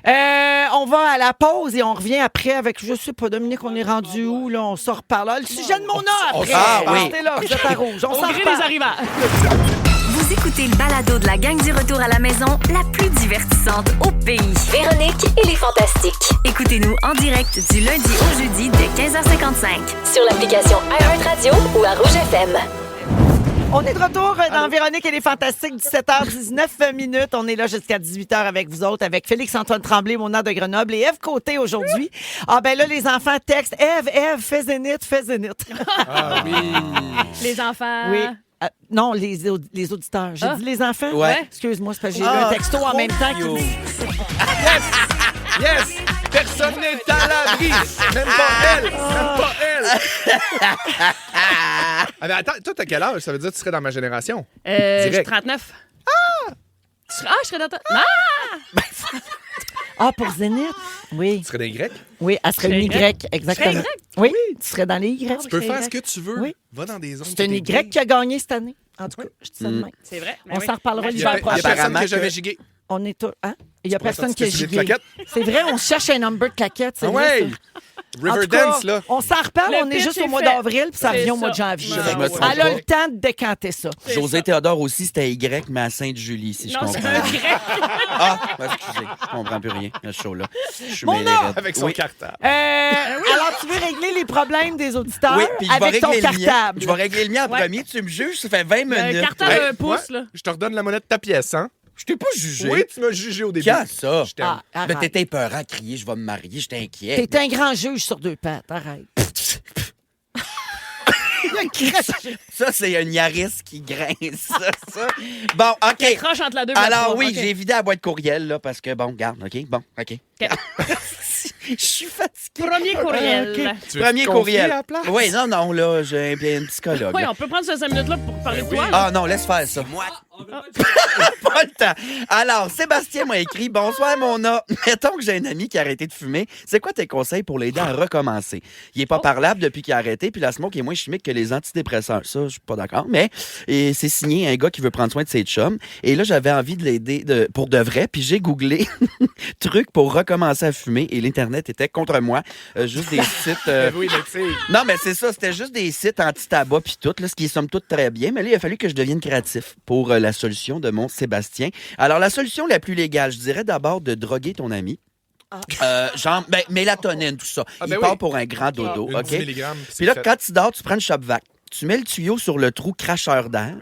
On va à la pause et on revient après avec, je sais pas, Dominique, on est rendu où, là? On s'en reparle. Ah, le sujet de mon heure après. Ah, oui. Restez là, vous êtes à rouge. On Au s'en gré reparle. des arrivages. Vous écoutez le balado de la gang du retour à la maison, la plus divertissante au pays. Véronique et les Fantastiques. Écoutez-nous en direct du lundi au jeudi dès 15h55. Sur l'application iHeartRadio ou à Rouge FM. On est de retour dans Véronique et les Fantastiques, 17h19 minutes. On est là jusqu'à 18h avec vous autres, avec Félix-Antoine Tremblay, Mona de Grenoble et Ève Côté aujourd'hui. Ah ben là, les enfants textent. Ève, fais Zénith, fais Zénith. Ah oui. Les enfants. Oui. Non, les auditeurs. J'ai dit les enfants? Ouais. Excuse-moi, c'est parce que j'ai eu un texto en même temps. Yo. Yes! Personne n'est à l'abri! Même pas elle! Même pas elle! Ah, mais attends, toi, t'as quel âge? Ça veut dire que tu serais dans ma génération? Je suis 39. Je serais dans ta... Ah, pour Zénith? Oui. Tu serais des Grecs? Oui, elle serait une Y, exactement. Je serais Oui, tu serais dans les Y. Tu peux faire ce que tu veux. Oui. Va dans des zones. C'est une Y qui a gagné cette année. En tout cas, je dis ça de même. C'est vrai. On s'en reparlera Il y a l'hiver prochain. personne Apparemment que j'avais que- gigué. On est tous. Hein? Il n'y a pourrais personne qui a sortir de gigué. claquettes? C'est vrai, on cherche un number de claquettes. C'est Ah vrai, ouais! ça. En tout Riverdance, cas, là. on s'en reparle, Le on est pitch juste est au mois fait. d'avril, puis ça C'est revient au mois de ça. janvier. Non, Je me trompe Elle a pas. le temps de décanter ça. José Théodore aussi, c'était Y, mais à Sainte-Julie, si je Non, c'est comprends. un grec. Ah, excusez, je comprends plus rien, le show, là. Je suis Mon mêlé nom! raide. Avec son Oui. cartable. Alors, tu veux régler les problèmes des auditeurs Oui, puis je vais avec ton régler le mien. cartable. Je vais régler le mien en premier. Tu me juges, ça fait 20 minutes. Un cartable Hey, un pouce, ouais, là. Je te redonne la monnaie de ta pièce, hein? Je t'ai pas jugé. Oui, tu m'as jugé au début. Quand ça? Je t'aime. Ah, Mais arrête. t'étais épeurant à crier, je vais me marier, j'étais inquiet. T'es un grand juge sur deux pattes, arrête. Il a craché. Ça, c'est un Yaris qui grince, ça. Bon, OK. Croche entre la 2 et la Alors 3. oui, OK. j'ai vidé la boîte courriel, là, parce que, bon, garde, OK? Bon, OK. Je suis fatigué. Premier courriel. Tu veux Premier te confier courriel. à la place? Oui, non, là, j'ai un psychologue. Oui, on peut prendre ces 5 minutes-là pour parler de toi. là. Ah non, laisse faire ça. Pas le temps. Alors, Sébastien m'a écrit « Bonsoir, mon A. Mettons que j'ai un ami qui a arrêté de fumer. C'est quoi tes conseils pour l'aider à recommencer? Il est pas parlable depuis qu'il a arrêté, puis la smoke est moins chimique que les antidépresseurs. Ça, je suis pas d'accord, mais c'est signé un gars qui veut prendre soin de ses chums. Et là, j'avais envie de l'aider pour de vrai, puis j'ai googlé trucs pour recommencer à fumer, et l'Internet était contre moi. Juste des sites... Oui, mais tu sais. Non, mais c'est ça, c'était juste des sites anti-tabac puis tout, là, ce qui est somme toute très bien. Mais là, il a fallu que je devienne créatif pour la solution de mon Sébastien. Alors, la solution la plus légale, je dirais d'abord de droguer ton ami. Genre, mélatonine, tout ça. Ah, Il ben part oui. pour un grand dodo, Une OK? 10 milligrammes, puis c'est Puis là, fait. quand tu dors, tu prends une shop-vac. Tu mets le tuyau sur le trou cracheur d'air.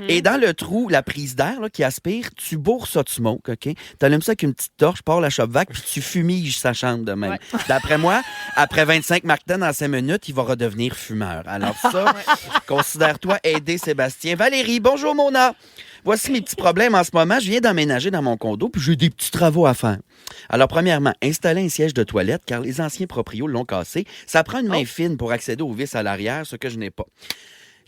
Et dans le trou, la prise d'air là, qui aspire, tu bourres ça de smoke, OK? Tu allumes ça avec une petite torche, pars la shop-vac, puis tu fumiges sa chambre de même. Ouais. D'après moi, après 25 Martin dans 5 minutes, il va redevenir fumeur. Alors ça, considère-toi aider Sébastien. Valérie, bonjour Mona. Voici mes petits problèmes en ce moment. Je viens d'emménager dans mon condo, puis j'ai des petits travaux à faire. Alors, premièrement, installer un siège de toilette, car les anciens proprios l'ont cassé. Ça prend une main fine pour accéder aux vis à l'arrière, ce que je n'ai pas.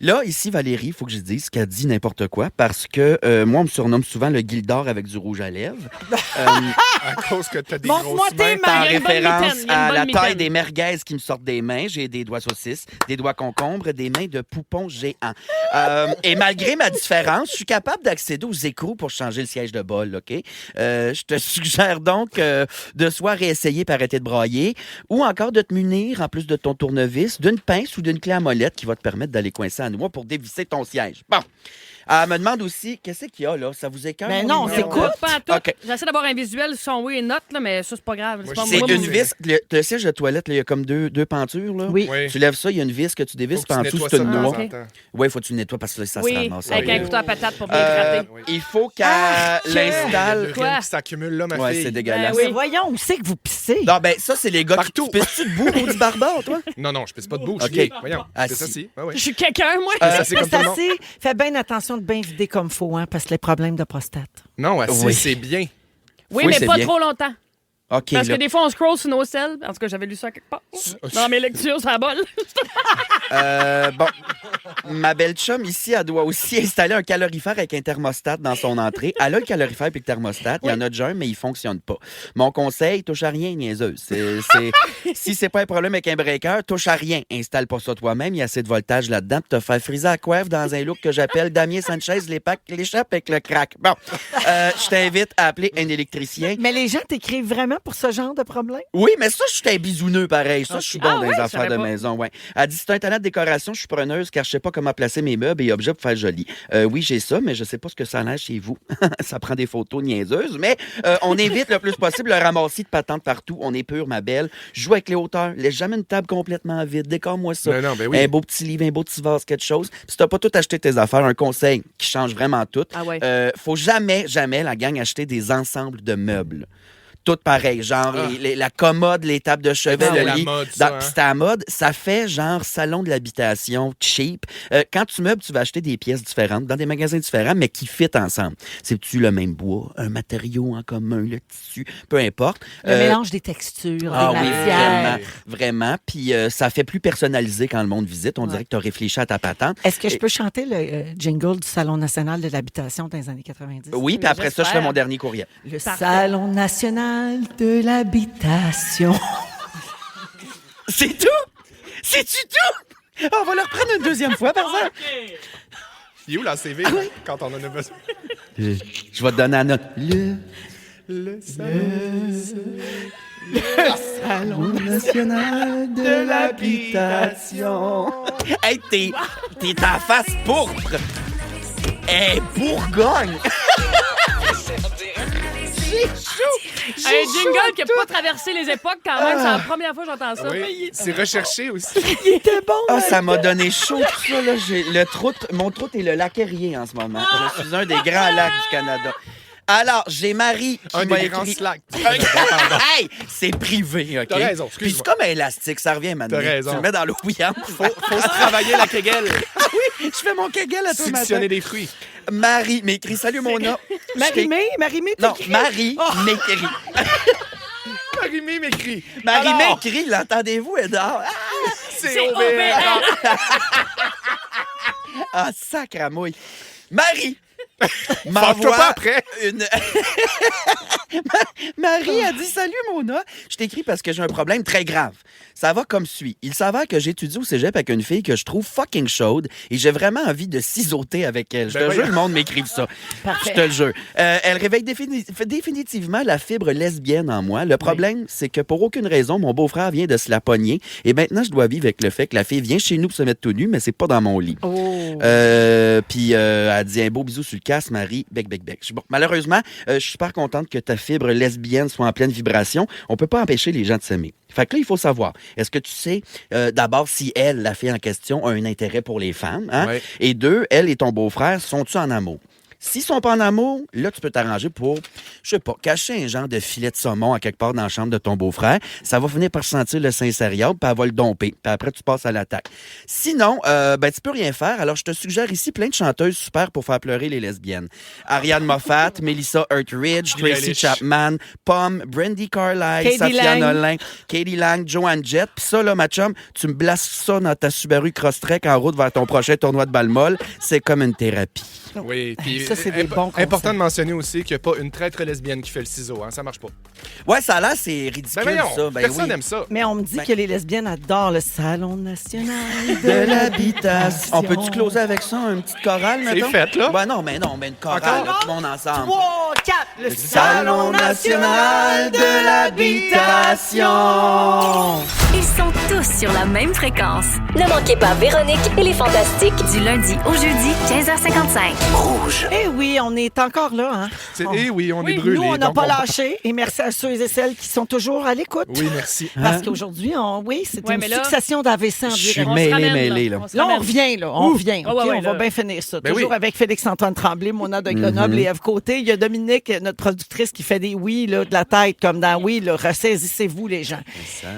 Là, ici, Valérie, il faut que je dise qu'elle dit n'importe quoi parce que moi, on me surnomme souvent le Gildor avec du rouge à lèvres. À cause que t'as des Montre-moi grosses tes mains. mains. En Il y a une bonne référence mitaine, il y a une à bonne la taille mitaine. des merguez qui me sortent des mains. J'ai des doigts saucisses, des doigts concombres, des mains de poupons géants. Et malgré ma différence, je suis capable d'accéder aux écrous pour changer le siège de bol, OK? Je te suggère donc de soit réessayer par arrêter de brailler ou encore de te munir, en plus de ton tournevis, d'une pince ou d'une clé à molette qui va te permettre d'aller coincer à noix pour dévisser ton siège. Bon. Elle me demande aussi, qu'est-ce qu'il y a, là? Ça vous écoeure? Ben mon non, numéro? c'est quoi? Pas à tout. OK. J'essaie d'avoir un visuel sur son oui et note, là, mais ça, c'est pas grave. Moi, pas C'est moi, une moi, vis. Le siège de toilette, là, il y a comme deux pentures. Là. Oui. Oui. Tu lèves ça, il y a une vis que tu dévisses, Faut que puis en tu dessous, nettoies c'est ça une de temps noix. en OK. temps. Oui, il faut que tu le nettoies parce que là, ça se Oui, ramasse. avec Oui. un couteau à patate pour bien Euh, gratter. il faut qu'elle l'installe. Quoi? Qui s'accumule là, ma Ouais, fille. c'est dégueulasse. oui. Mais voyons, où c'est que vous pissez? Non, ben ça, c'est les gars Partout. qui... Tu pisses-tu debout ou du barbare, toi? Non, non, je pisse pas de bouche. OK. OK. Voyons. Ah, C'est ça, si. si. Ouais, ouais. Je suis quelqu'un, moi. Ça, c'est comme tout le monde. Assez, fais bien attention de bien vider comme faut, hein, parce que les problèmes de prostate. Non, assis, Oui. c'est bien. Oui, Oui, mais c'est pas bien. trop longtemps. OK, Parce là. que des fois, on scroll sur nos selles. En tout cas, j'avais lu ça quelque part. Dans mes lectures, ça bol. Bon, ma belle chum ici, elle doit aussi installer un calorifère avec un thermostat dans son entrée. Elle a le calorifère et le thermostat. Il y en a déjà un, mais il fonctionne pas. Mon conseil, touche à rien, niaiseuse. Si c'est pas un problème avec un breaker, touche à rien. Installe pas ça toi-même. Il y a assez de voltage là-dedans pour te faire friser la coiffe dans un look que j'appelle Damien Sanchez, l'échappe avec le crack. Bon, je t'invite à appeler un électricien. Mais les gens t'écrivent vraiment pour ce genre de problème? Oui, mais ça, je suis un bisouneux pareil. Ça, je suis bon Ah dans ouais, les je affaires savais de pas. maison. Ouais. Elle dit, c'est un talent de décoration, je suis preneuse car je sais pas comment placer mes meubles et objets pour faire joli. Oui, j'ai ça, mais je sais pas ce que ça a l'air chez vous. Ça prend des photos niaiseuses, mais on évite le plus possible le ramassis de patentes partout. On est pur, ma belle. Joue avec les hauteurs. Laisse jamais une table complètement vide. Décore-moi ça. Non, ben oui. Un beau petit livre, un beau petit vase, quelque chose. Puis si t'as pas tout acheté tes affaires, un conseil qui change vraiment tout. Ah ouais. Faut jamais, la gang, acheter des ensembles de meubles. Tout pareil, genre la commode, les tables de chevet, C'était le la lit. mode, ça, hein? C'était à la mode. Ça fait genre salon de l'habitation cheap. Quand tu meubles, tu vas acheter des pièces différentes dans des magasins différents, mais qui fit ensemble. C'est-tu le même bois, un matériau en commun, le tissu, peu importe. Le mélange des textures, des matières. Vraiment. Puis ça fait plus personnalisé quand le monde visite. On dirait que tu as réfléchi à ta patente. Est-ce que je peux chanter le jingle du Salon national de l'habitation dans les années 90? Oui, puis après ça, je fais mon dernier courriel. Le Salon national de l'habitation. C'est tout? C'est-tu tout? On va le reprendre une deuxième fois, par exemple. Il est où la CV quand on en a besoin? Je vais te donner la note. Le Salon national de l'habitation. Hey, t'es ta face pourpre. Hey, Bourgogne. J'ai chaud. Un jingle qui n'a pas traversé les époques quand même. C'est la première fois que j'entends ça. Oui, c'est recherché aussi. Il était bon. Ah, ça m'a donné chaud tout ça. Là. Mon trou est le lac Erie en ce moment. Je suis un des grands lacs du Canada. Alors, j'ai Marie qui m'a écrit... Hey, c'est privé, OK? T'as raison, Puis excuse-moi. c'est comme un élastique, ça revient maintenant. T'as raison. Tu le mets dans l'eau bouillante. Faut se travailler la kegel. Oui, je fais mon kegel à tout le matin. Suctionner des fruits. Marie m'écrit, salut Mona. Marie-Mé, Non, Marie m'écrit. Marie-Mé m'écrit. Marie Alors, m'écrit, l'entendez-vous, elle dort. c'est OBR. Ah, sacramouille. Marie Fâche-toi m'envoie pas après. une... Marie a dit « Salut, Mona. Je t'écris parce que j'ai un problème très grave. Ça va comme suit. Il s'avère que j'étudie au cégep avec une fille que je trouve fucking chaude et j'ai vraiment envie de ciseauter avec elle. Je te jure, le monde m'écrive ça. Je te le jure. Elle réveille définitivement la fibre lesbienne en moi. Le problème, c'est que pour aucune raison, mon beau-frère vient de se la pogner et maintenant, je dois vivre avec le fait que la fille vient chez nous pour se mettre tout nu, mais c'est pas dans mon lit. Puis elle dit un beau bisou sur le casse, Marie, bec. Bon, malheureusement, je suis super contente que ta fibre lesbienne soit en pleine vibration. On peut pas empêcher les gens de s'aimer. Fait que là, il faut savoir, est-ce que tu sais d'abord si elle, la fille en question, a un intérêt pour les femmes? Hein? Ouais. Et deux, elle et ton beau-frère, sont-ils en amour? S'ils sont pas en amour, là, tu peux t'arranger pour, je sais pas, cacher un genre de filet de saumon à quelque part dans la chambre de ton beau-frère. Ça va finir par sentir le Saint-Cérial, puis elle va le domper. Puis après, tu passes à l'attaque. Sinon, tu peux rien faire. Alors, je te suggère ici plein de chanteuses super pour faire pleurer les lesbiennes. Ariane Moffat, Melissa Earthridge, Tracy Chapman, Pomme, Brandy Carlisle, Safia Nolin, Katie Lang, Joanne Jett. Puis ça, là, ma chum, tu me blastes ça dans ta Subaru Crosstrek en route vers ton prochain tournoi de balle molle. C'est comme une thérapie. Oui, puis Ça, c'est des bons conseils. important de mentionner aussi qu'il n'y a pas une traître lesbienne qui fait le ciseau, hein, ça marche pas. Ouais, ça a l'air, c'est ridicule, Ben voyons, ça. Ben personne oui. n'aime ça. Mais on me dit que les lesbiennes adorent le Salon national De l'habitation. On peut-tu closer avec ça, une petite chorale, C'est mettons? fait, là. Ben non, mais une chorale, Encore? là, tout le monde ensemble. 3, 4, le Salon national de l'habitation. Ils sont tous sur la même fréquence. Ne manquez pas Véronique et les Fantastiques. Du lundi au jeudi, 15h55. Eh oui, on est encore là, hein? Oui, on est brûlés. Nous, on n'a donc pas lâché. Et merci à ceux et celles qui sont toujours à l'écoute. Oui, merci. Parce qu'aujourd'hui, c'est Ouais, une mais là, succession d'AVC en Je suis direct. On se ramène, mêlé, là. On se Là, on ramène. revient, là. On revient. Ah ouais, OK? ouais, On va là. bien finir ça. Ben Toujours oui. avec Félix-Antoine Tremblay, Mona de Grenoble et Ève Côté. Il y a Dominique, notre productrice, qui fait des oui là, de la tête, comme dans oui, là, ressaisissez-vous, les gens.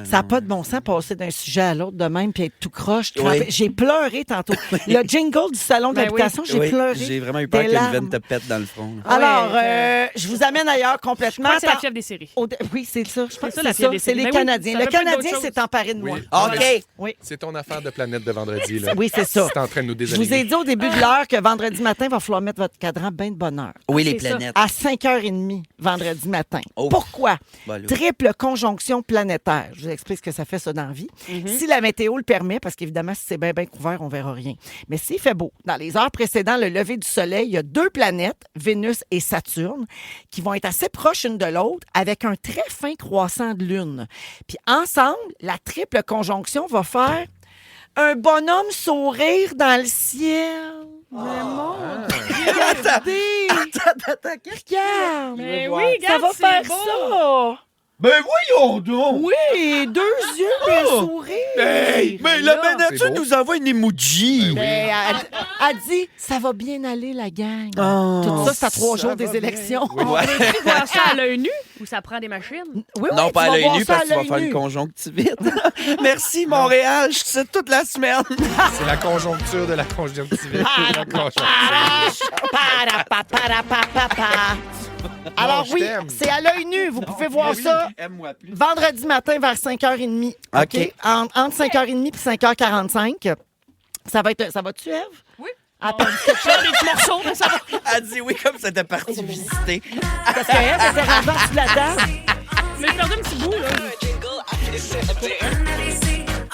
Ça n'a pas de bon sens passer d'un sujet à l'autre de même puis être tout croche. Oui. J'ai pleuré tantôt. Le jingle du salon de Ben l'habitation, j'ai Oui, pleuré. j'ai vraiment eu peur des qu'une larmes. veine te pète dans le front. là. Alors, Ouais, je vous amène ailleurs Je complètement. crois que c'est la fièvre des séries. Oui, c'est ça. Je pense que ça, la c'est fièvre ça. des C'est séries. les Ben oui, Canadiens. ça Le peut pas être Canadien d'autre chose. s'est emparé de moi. Oui. OK. Oui. C'est ton affaire de planète de vendredi, là. Oui, c'est ça. C'est en train de nous Je désaligner. vous ai dit au début de l'heure que vendredi matin, il va falloir mettre votre cadran bien de bonne heure. Oui, les c'est ça. planètes. À 5h30 vendredi matin. Oh. Pourquoi? Bah, là. Triple conjonction planétaire. Je vous explique ce que ça fait, ça, dans la vie. Si la météo le permet, parce qu'évidemment, si c'est bien couvert, on verra rien. Mais s'il fait beau, dans les heures précédant le lever du soleil, il y a deux planètes, Vénus et Saturne, qui vont être assez proches l'une de l'autre avec un très fin croissant de lune. Puis ensemble, la triple conjonction va faire un bonhomme sourire dans le ciel. Mais mon regardez! Attends, qu'est-ce qu'il y a? Regarde! Mais Je veux oui, voir. regarde, ça va c'est faire beau. ça! Ben voyons donc! Oui, 2 yeux et un sourire. Hey, mais la c'est miniature beau. nous envoie une emoji. Ben, elle dit, ça va bien aller, la gang. Oh, Tout ça, c'est à 3 ça jours va des bien. élections. Oui. On peut-tu voir ça à l'œil nu ou ça prend des machines? Oui, Non, tu pas à vas l'œil voir nu ça parce que tu à vas l'œil faire nu. une conjonctivite. Merci, Montréal. Je suis toute la semaine. C'est la conjoncture de la conjonctivite. La conjoncture. Alors je oui, t'aime. c'est à l'œil nu. Vous pouvez voir ça Aime-moi plus. vendredi matin vers 5h30. OK. Entre 5h30 et 5h45. Ça va-tu, Ève? Oui. Attends, Faire des petits morceaux, mais ça va. Elle dit oui comme c'était parti visiter. parce qu'Ève était rendue en dessous de la table. Mais j'ai perdu un petit bout, là.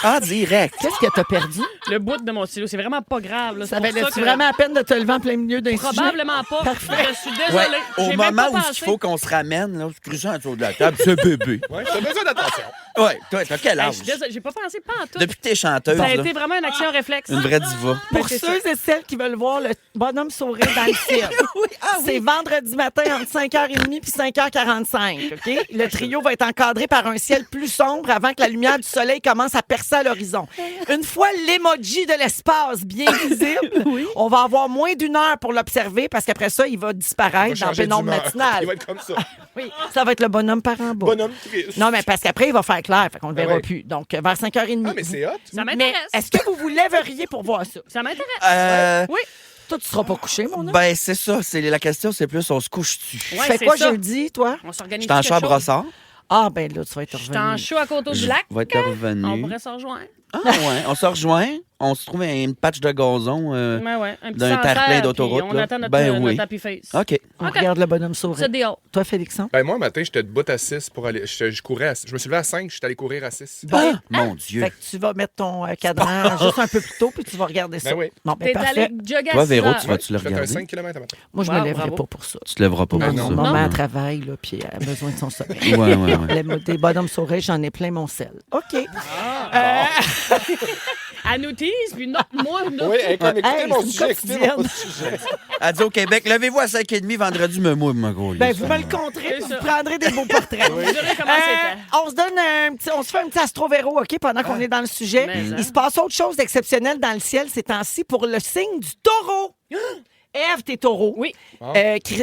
Ah, direct. Qu'est-ce que t'as perdu? Le bout de mon stylo, c'est vraiment pas grave. Là. C'est Ça pour valait-tu que- vraiment la peine de te lever en plein milieu d'un sujet? Probablement pas. Je suis désolée. Ouais, au J'ai même moment pas où il pensé. faut qu'on se ramène, là, je crie ça en dessous de la table, c'est bébé. Ouais, t'as besoin d'attention. Ouais, toi, t'as quel Hey, âge? je suis désolée, j'ai pas pensé pas en tout. Depuis que t'es chanteuse, Ça a là, été vraiment une action réflexe. une vraie diva. Pour c'est ceux et celles qui veulent voir le bonhomme sourire dans le ciel, c'est vendredi matin entre 5h30 et 5h45. OK? Le trio va être encadré par un ciel plus sombre avant que la lumière du soleil commence à percer à l'horizon. Une fois l'emoji de l'espace bien visible, on va avoir moins d'1 heure pour l'observer parce qu'après ça, il va Il va disparaître dans la changer pénombre d'humeur. matinale. Il va être comme ça. Oui, ça va être le bonhomme par en bas. Bonhomme triste. Non, mais parce qu'après, il va faire clair, fait qu'on le Ah verra ouais. plus. Donc, vers 5h30. Ah, mais c'est hot. Ça Mais m'intéresse. est-ce que vous vous lèveriez pour voir ça? Ça m'intéresse. Oui. Toi, tu seras pas couché, mon homme? Ben, c'est ça. La question, c'est plus on se couche-tu? Tu Ouais, fais c'est quoi ça. jeudi, toi? On s'organise. Je suis en chaud à brossard. Ah, ben là, tu vas être Je suis en revenu. chaud à côté du lac. Je vais être revenu. On pourrait se rejoindre. Ah ouais, on se rejoint. On se trouve une patch de gazon. Ouais. Un petit D'un terre-plein sancerre, d'autoroute, puis on là. attend notre, Ben oui. notre happy face. OK. On OK. regarde le bonhomme sourire. C'est deal. Toi, Félixon? Ben, moi, un matin, j'étais debout à 6 pour aller. Je courais. Je me suis levé à 5, je suis allé courir à 6. Ah, mon Dieu. Fait que tu vas mettre ton cadran juste un peu plus tôt, puis tu vas regarder ça. Ben oui. Bon, ben T'es parfait. allé jogger à Toi, 6 Véro, heures. tu vas-tu le J'ai fait un regarder? 5 km à matin. Moi, je Wow, me lèverai bravo. pas pour ça. Tu te lèveras pas Non, pour non, ça. maman, Non. elle travaille, là, puis elle a besoin de son sommeil. Ouais. Des bonhommes sourires, j'en ai plein mon sel. OK. Elle nous tease, puis non, moi, non. Oui, comme écoutez Hey, mon c'est une sujet, écoutez mon quotidienne. sujet. Elle dit au Québec, levez-vous à 5h30 vendredi, me mouille, ma gros. Ben, vous me le compterez, C'est vous ça. prendrez des beaux portraits. Vous direz comment c'était. On se donne on se fait un petit astro-véro, OK, pendant qu'on est dans le sujet. Mais, hein. Il se passe autre chose d'exceptionnel dans le ciel ces temps-ci pour le signe du taureau. Ève, t'es taureau. Oui.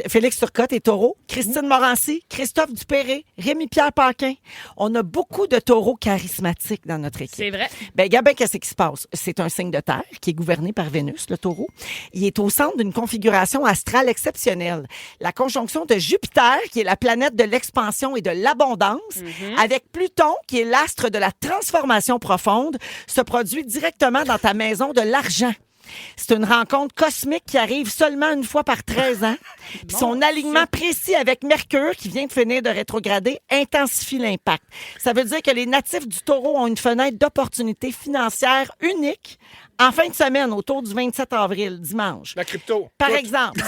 Félix Turcotte est taureau. Christine Morancy, Christophe Dupéré, Rémi-Pierre Paquin. On a beaucoup de taureaux charismatiques dans notre équipe. C'est vrai. Ben, regarde bien qu'est-ce qui se passe. C'est un signe de terre qui est gouverné par Vénus, le taureau. Il est au centre d'une configuration astrale exceptionnelle. La conjonction de Jupiter, qui est la planète de l'expansion et de l'abondance, avec Pluton, qui est l'astre de la transformation profonde, se produit directement dans ta maison de l'argent. C'est une rencontre cosmique qui arrive seulement une fois par 13 ans. Puis son alignement précis avec Mercure, qui vient de finir de rétrograder, intensifie l'impact. Ça veut dire que les natifs du taureau ont une fenêtre d'opportunité financière unique en fin de semaine, autour du 27 avril, dimanche. La crypto. Par Tout. exemple,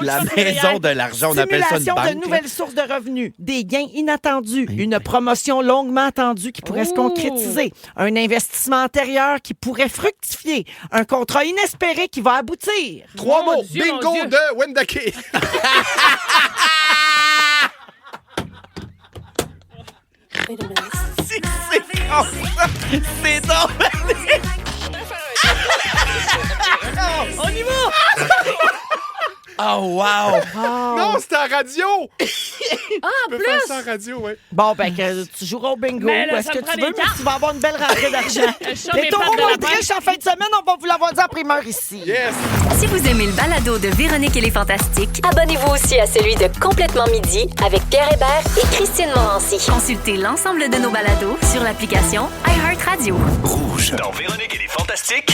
La maison de l'argent, on appelle ça une stimulation banque. de nouvelles sources de revenus, des gains inattendus, une promotion longuement attendue qui pourrait se concrétiser, un investissement antérieur qui pourrait fructifier, un contrat inespéré qui va aboutir. 3 Mon mots. Dieu, mon Bingo Dieu. de Wendake. C'est donc... On y va! Oh, wow! Non, c'était à radio. Ah, en Tu peux faire plus! ça à radio, oui. Bon, ben, que tu joueras au bingo. Mais là, Est-ce ça que me prend tu des veux, mais cartes. tu vas avoir une belle rentrée d'argent. Je sors Les mes taureaux pattes de vont lapin. être riches en fin de semaine. On va vous l'avoir dit en primeur ici. Yes. Si vous aimez le balado de Véronique et les Fantastiques, Abonnez-vous aussi à celui de Complètement Midi avec Pierre Hébert et Christine Morancy. consultez l'ensemble de nos balados sur l'application iHeartRadio. Rouge. Dans Véronique et les Fantastiques,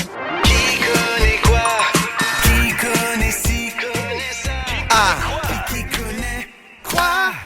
qui connaît quoi? Qui connaît ci, connaît ça? Ah! Qui connaît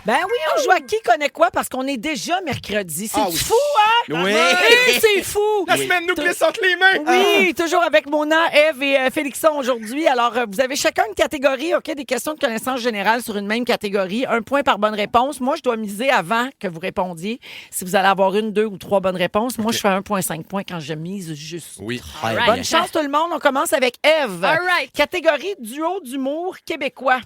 Ben oui, on joue à qui connaît quoi parce qu'on est déjà mercredi. C'est Ah oui. fou, hein? Oui! Hey, c'est fou! La semaine nous glisse entre les mains. Oui, toujours avec Mona, Ève et Félixon aujourd'hui. Alors, vous avez chacun une catégorie, OK? Des questions de connaissance générale sur une même catégorie. 1 point par bonne réponse. Moi, je dois miser avant que vous répondiez. Si vous allez avoir 1, 2 ou 3 bonnes réponses, moi, je fais 1,5 points quand je mise juste. Oui. All right. Bonne chance, tout le monde. On commence avec Ève. All right. Catégorie duo d'humour québécois.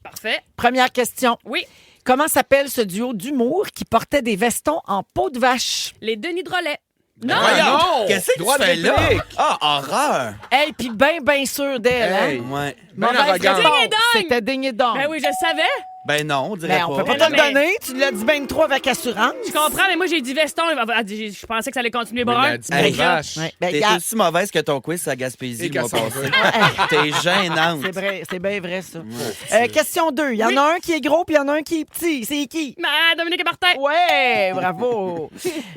Parfait. Première question. Oui. Comment s'appelle ce duo d'humour qui portait des vestons en peau de vache? Les Denis Drolet. Non! Voyons! Qu'est-ce que Droit tu de fais là? réplique. Ah, horreur! Hey, puis bien sûr d'elle, Hey. hein? Ouais. Ben Mauvaise arrogant. réponse. Ding et dong. C'était ding et dong. Ben oui, je le savais. Ben non, on dirait Ben, on pas. peut pas Ben te le non, mais- donner. Tu l'as dit bien trop avec assurance. Je comprends, mais moi, j'ai dit veston. Je pensais que ça allait continuer Oui, brun. mais elle dit Hey, peau de vache. Ouais, ben, T'es regarde, aussi mauvaise que ton quiz à Gaspésie Et le mois qu'à son passé. jeu. T'es gênante. c'est vrai, c'est bien vrai, ça. Question 2. Il y en a un qui est gros puis il y en a un qui est petit. C'est qui? Dominique et Martin. Ouais, bravo.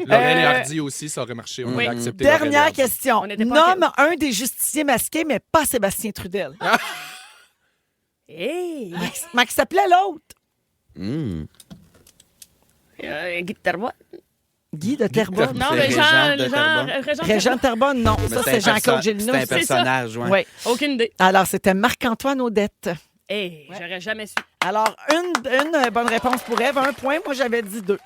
Laurel et Euh, Hardy aussi, ça aurait marché. On oui. aurait accepté Laurel et Dernière Hardy. question. On n'était pas Nomme un des justiciers masqués, mais pas Sébastien Trudel. Hey! Max s'appelait l'autre. Guy de Terrebonne. Guy de Terrebonne. Non, C'est mais Régent de Terrebonne. Régent Terrebonne, non. Mais Ça, c'est Jean-Claude Gélinas. C'est un C'est personnage, ouais. Oui. Aucune idée. Alors, c'était Marc-Antoine Audette. Hey, j'aurais jamais su. Alors, une bonne réponse pour Ève, 1 point. Moi, j'avais dit 2.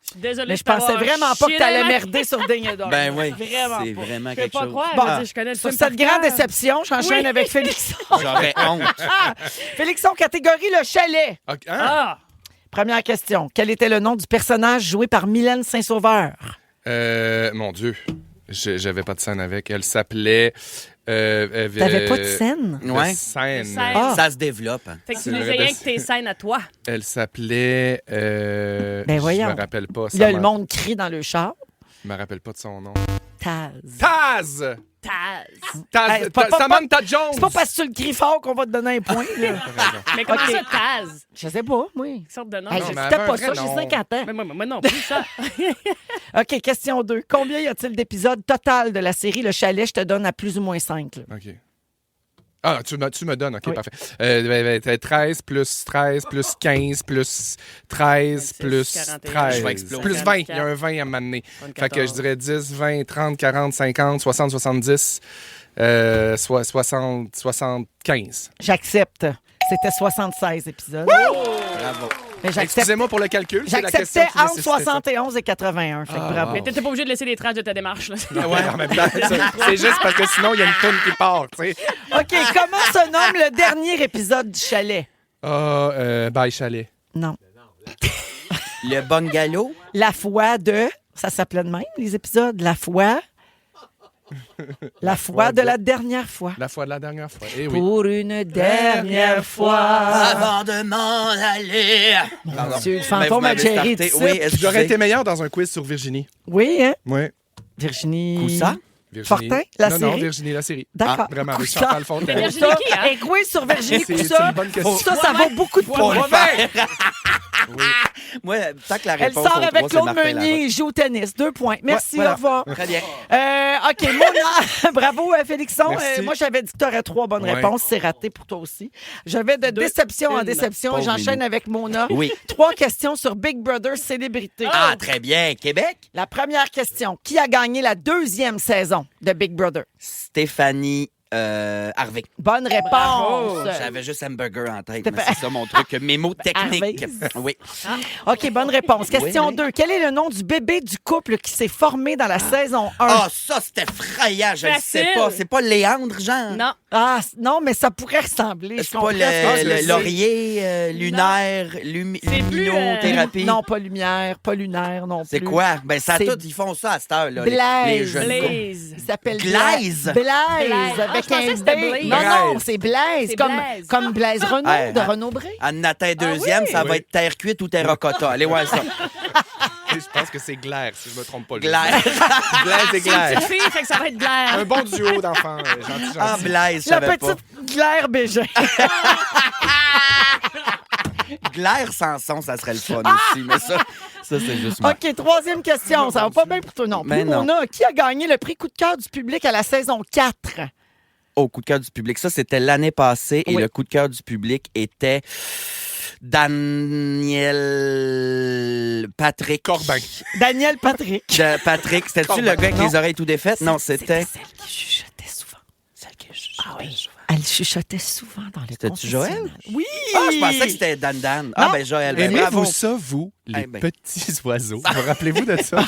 Je suis désolée. Mais je pensais vraiment pas que t'allais merder. merder sur Ding et Dong. Ben oui. Vraiment C'est pas. vraiment Je peux quelque pas chose. croire. Bon, je veux dire, je connais le Sur film cette par grande cœur. déception, j'enchaîne Oui. avec Félixon. J'aurais honte. Félixon, catégorie le chalet. Ok, hein? Ah! Première question. Quel était le nom du personnage joué par Mylène Saint-Sauveur? Mon Dieu, j'avais pas de scène avec. Elle s'appelait... T'avais pas de scène? Ouais. Scène. Scène. Ah. Ça se développe. Fait que tu C'est nous vrai, rien ben, que tes scènes à toi. Elle s'appelait... Ben voyons. Je me rappelle pas. Là, le monde crie dans le char. Je me rappelle pas de son nom. Taz. Taz! Taz. Taz! Hey, c'est pas- Samantha Jones! C'est pas parce que tu le cries fort qu'on va te donner un point. Là. Mais comment Ok. ça, Taz? Je sais pas, moi. Quelle sorte de nom? Hey, Non, je mais sais elle avait pas un ça, vrai j'ai nom. 50 ans. Mais moi non plus, ça. OK, question 2. Combien y a-t-il d'épisodes total de la série Le Chalet? Je te donne à plus ou moins 5. OK. Ah, tu me donnes. OK, Oui. parfait. 13 plus 13 plus 15 plus 13 plus 41. 13. Je vais exploser. Plus 20. Il y a un 20 à m'amener. Fait que je dirais 10, 20, 30, 40, 50, 60, 70, 60, 75. J'accepte. C'était 76 épisodes. Bravo. Mais j'accepte- Excusez-moi pour le calcul. c'est la question J'acceptais qui entre nécessitait ça. 71 et 81. Fait que bravo. Mais t'étais pas obligé de laisser des traces de ta démarche. Là. Ouais, en même temps, c'est juste parce que sinon, il y a une toune qui part, tu sais. OK, comment se nomme le dernier épisode du Chalet? Bye Chalet. Non. Le bungalow. La foi de... Ça s'appelait de même, les épisodes? La foi... La foi de la dernière fois. La fois de la dernière fois. Eh oui. Pour une dernière fois. Avant de m'en aller. Pardon. Dieu, le Ben, fantôme vous à m'avez Jerry. starté. ici. Oui, excusez. J'aurais été meilleur dans un quiz sur Virginie. Oui, hein? Ouais. Virginie... Coussa? Virginie. Fortin, la non, série? Non, Virginie, la série. D'accord. Vraiment, avec Coussa. Chantal Fontaine. Virginie Ça, qui, hein? un quiz sur Virginie C'est Coussa. une bonne question. Ça vaut beaucoup de Pour points. le faire. Moi, tant que la Elle réponse sort aux avec trois, c'est Claude Martin Meunier. Il joue au tennis. 2 points. Merci, voilà. au revoir. Larocque. Très bien. OK, Mona. Bravo, Félixon. Merci. Moi, j'avais dit que tu aurais 3 bonnes Ouais. réponses. C'est raté pour toi aussi. J'avais de déception en Une. déception. Pauvre J'enchaîne Minou. avec Mona. Oui. 3 questions sur Big Brother Célébrité. Ah, très bien. Québec? La première question. Qui a gagné la 2e saison de Big Brother? Stéphanie Harvey. Bonne réponse. J'avais juste hamburger en tête, C'était mais c'est ça mon truc. Mes mots techniques. Harvey. Oui. OK, bonne réponse. Question Oui. 2. Quel est le nom du bébé du couple qui s'est formé dans la saison 1? Ah, ça, c'était effrayant. Je le sais Facile. pas. C'est pas Léandre, genre? Non. Ah, non, mais ça pourrait ressembler. Je C'est pas comprends ce que tu le dis. laurier lunaire, luminothérapie? Non, pas lumière, pas lunaire non plus. C'est quoi? Ben, ça C'est tout, ils font ça à cette heure-là. Blaise. Les jeunes. Blaise. Il s'appelle Glaise. Blaise. Ah, Avec je pensais un que c'était B. Blaise. Non, non, Blaise. c'est Blaise. C'est Comme, Blaise. comme Blaise Renaud Ouais, de hein. Renaud Bré. En atteint deuxième, ça va être terre cuite ou terracotta. Allez voir ça. Je pense que c'est Glaire, si je me trompe pas. Glaire. Blaise et C'est une Glaire. petite fille, fait que ça va être Glaire. Un bon duo d'enfants. Gentil, Ah, gentil. Blaise, je La savais pas. petite Claire Bégin. Glaire sans son, ça serait le fun Ah! aussi. Mais ça c'est juste moi. OK, 3e question. Ça va pas bien pour toi non plus. Mais non. Mona, qui a gagné le prix coup de cœur du public à la saison 4? Au coup de cœur du public. Ça, c'était l'année passée et Oui. le coup de cœur du public était Daniel Patrick. Corbin. Daniel Patrick. Patrick, c'était-tu le gars avec Non. les oreilles tout défaites? Non, c'était... Celle qui chuchotait souvent. Celle que je- Ah oui. Elle chuchotait souvent dans les C'était-tu Joël? confessionnals. Oui! Ah, je pensais que c'était Dan. Ah, Non. ben Joël, ben, bravo. Aimez-vous ça, vous, les Eh ben. petits oiseaux? Vous rappelez-vous de ça?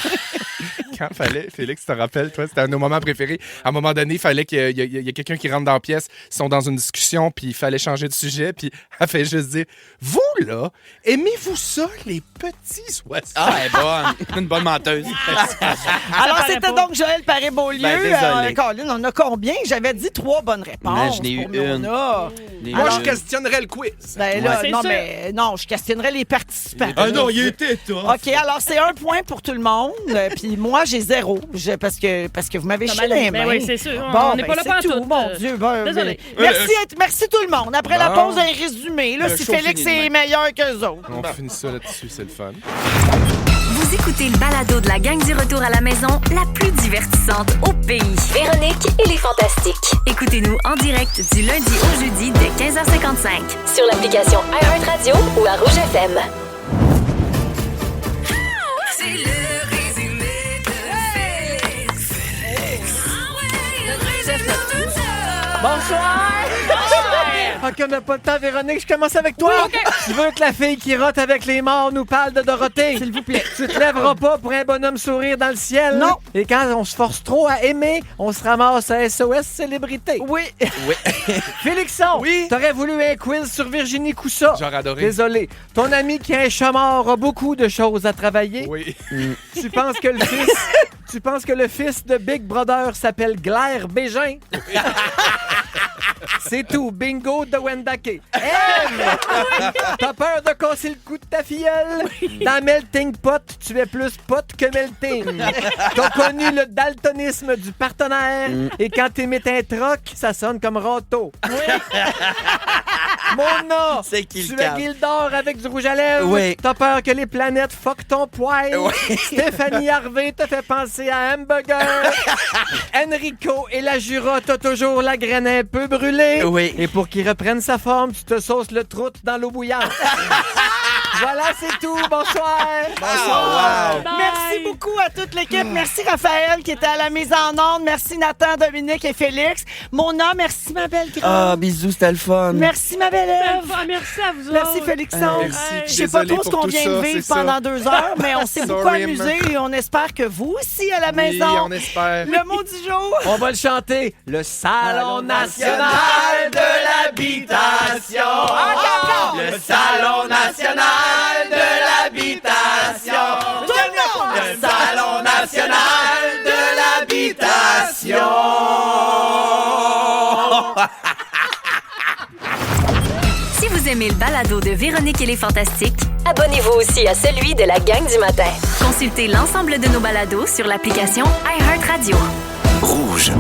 quand fallait, Félix, tu te rappelles, toi, c'était un de nos moments préférés. À un moment donné, il fallait qu'il y ait quelqu'un qui rentre dans la pièce, ils sont dans une discussion, puis il fallait changer de sujet, puis elle fait juste dire « Vous, là, aimez-vous ça, les petits oiseaux? » Ah, elle est bonne. Une bonne menteuse. Alors, c'était donc Joël Paré-Beaulieu. Ben, désolé. Colin, on a combien? J'avais dit 3 bonnes réponses. Non, j'en ai eu pour Mona. Moi, je questionnerais le quiz. Ben là, Ouais, non, c'est mais non, je questionnerais les participants. il était tough. OK, alors c'est 1 point pour tout le monde. Puis moi, j'ai 0. Parce que vous m'avez chié les mains. Ben oui, c'est sûr. Bon, On n'est pas là c'est pantoute. tout. Mon Dieu. Ben, Désolé. Merci tout le monde. Après la Bon. pause, un résumé. Là, Le si show Félix finit est demain. meilleur qu'eux autres. On finit ça là-dessus, c'est le fun. Vous écoutez le balado de la gang du retour à la maison, la plus divertissante au pays. Véronique et les Fantastiques. Écoutez-nous en direct du lundi au jeudi dès 15h55. Sur l'application iHeartRadio ou à Rouge FM. C'est le résumé de Félix. Bonsoir! Ok, on n'a pas le temps, Véronique. Je commence avec toi. Tu veux que la fille qui rote avec les morts nous parle de Dorothée? S'il vous plaît. Tu te lèveras pas pour un bonhomme sourire dans le ciel? Non. Et quand on se force trop à aimer, on se ramasse à SOS Célébrité. Oui. Félixon, Oui? t'aurais voulu un quiz sur Virginie Coussa. J'aurais adoré. Désolé. Ton ami qui a un chat mort a beaucoup de choses à travailler. Oui. Tu penses que le fils de Big Brother s'appelle Glaire Bégin? C'est tout. Bingo de Wendake. T'as peur de casser le cou de ta filleule? Dans Melting Pot, tu es plus pot que melting. T'as connu le daltonisme du partenaire et quand t'imites un troc, ça sonne comme râteau. Mona, C'est qui le tu es cap? Gildor avec du rouge à lèvres. Oui. T'as peur que les planètes fuck ton poil. Oui. Stéphanie Harvey te fait penser à hamburger. Enrico et la Jura, t'as toujours la graine un peu brûlée. Oui. Et pour qu'il reprenne sa forme, tu te sauces le troute dans l'eau bouillante. Voilà, c'est tout. Bonsoir. Wow. Merci beaucoup à toute l'équipe. Merci Raphaël qui était à la mise en onde. Merci Nathan, Dominique et Félix. Mona, merci ma belle grande. Ah, bisous, c'était le fun. Merci ma belle Ève. Merci à vous Merci autres. Félixon. Merci. Je sais pas Désolé trop ce pour qu'on tout vient ça, de vivre c'est ça. pendant 2 heures, mais on s'est beaucoup Sorry, amusé et on espère que vous aussi à la Oui, maison. on espère. Le mot du jour. On va le chanter. Le Salon national de l'habitation. Le Salon national de l'habitation. Le Salon national de l'habitation. Si vous aimez le balado de Véronique et les Fantastiques, Abonnez-vous aussi à celui de la gang du matin. consultez l'ensemble de nos balados sur l'application iHeartRadio. Rouge.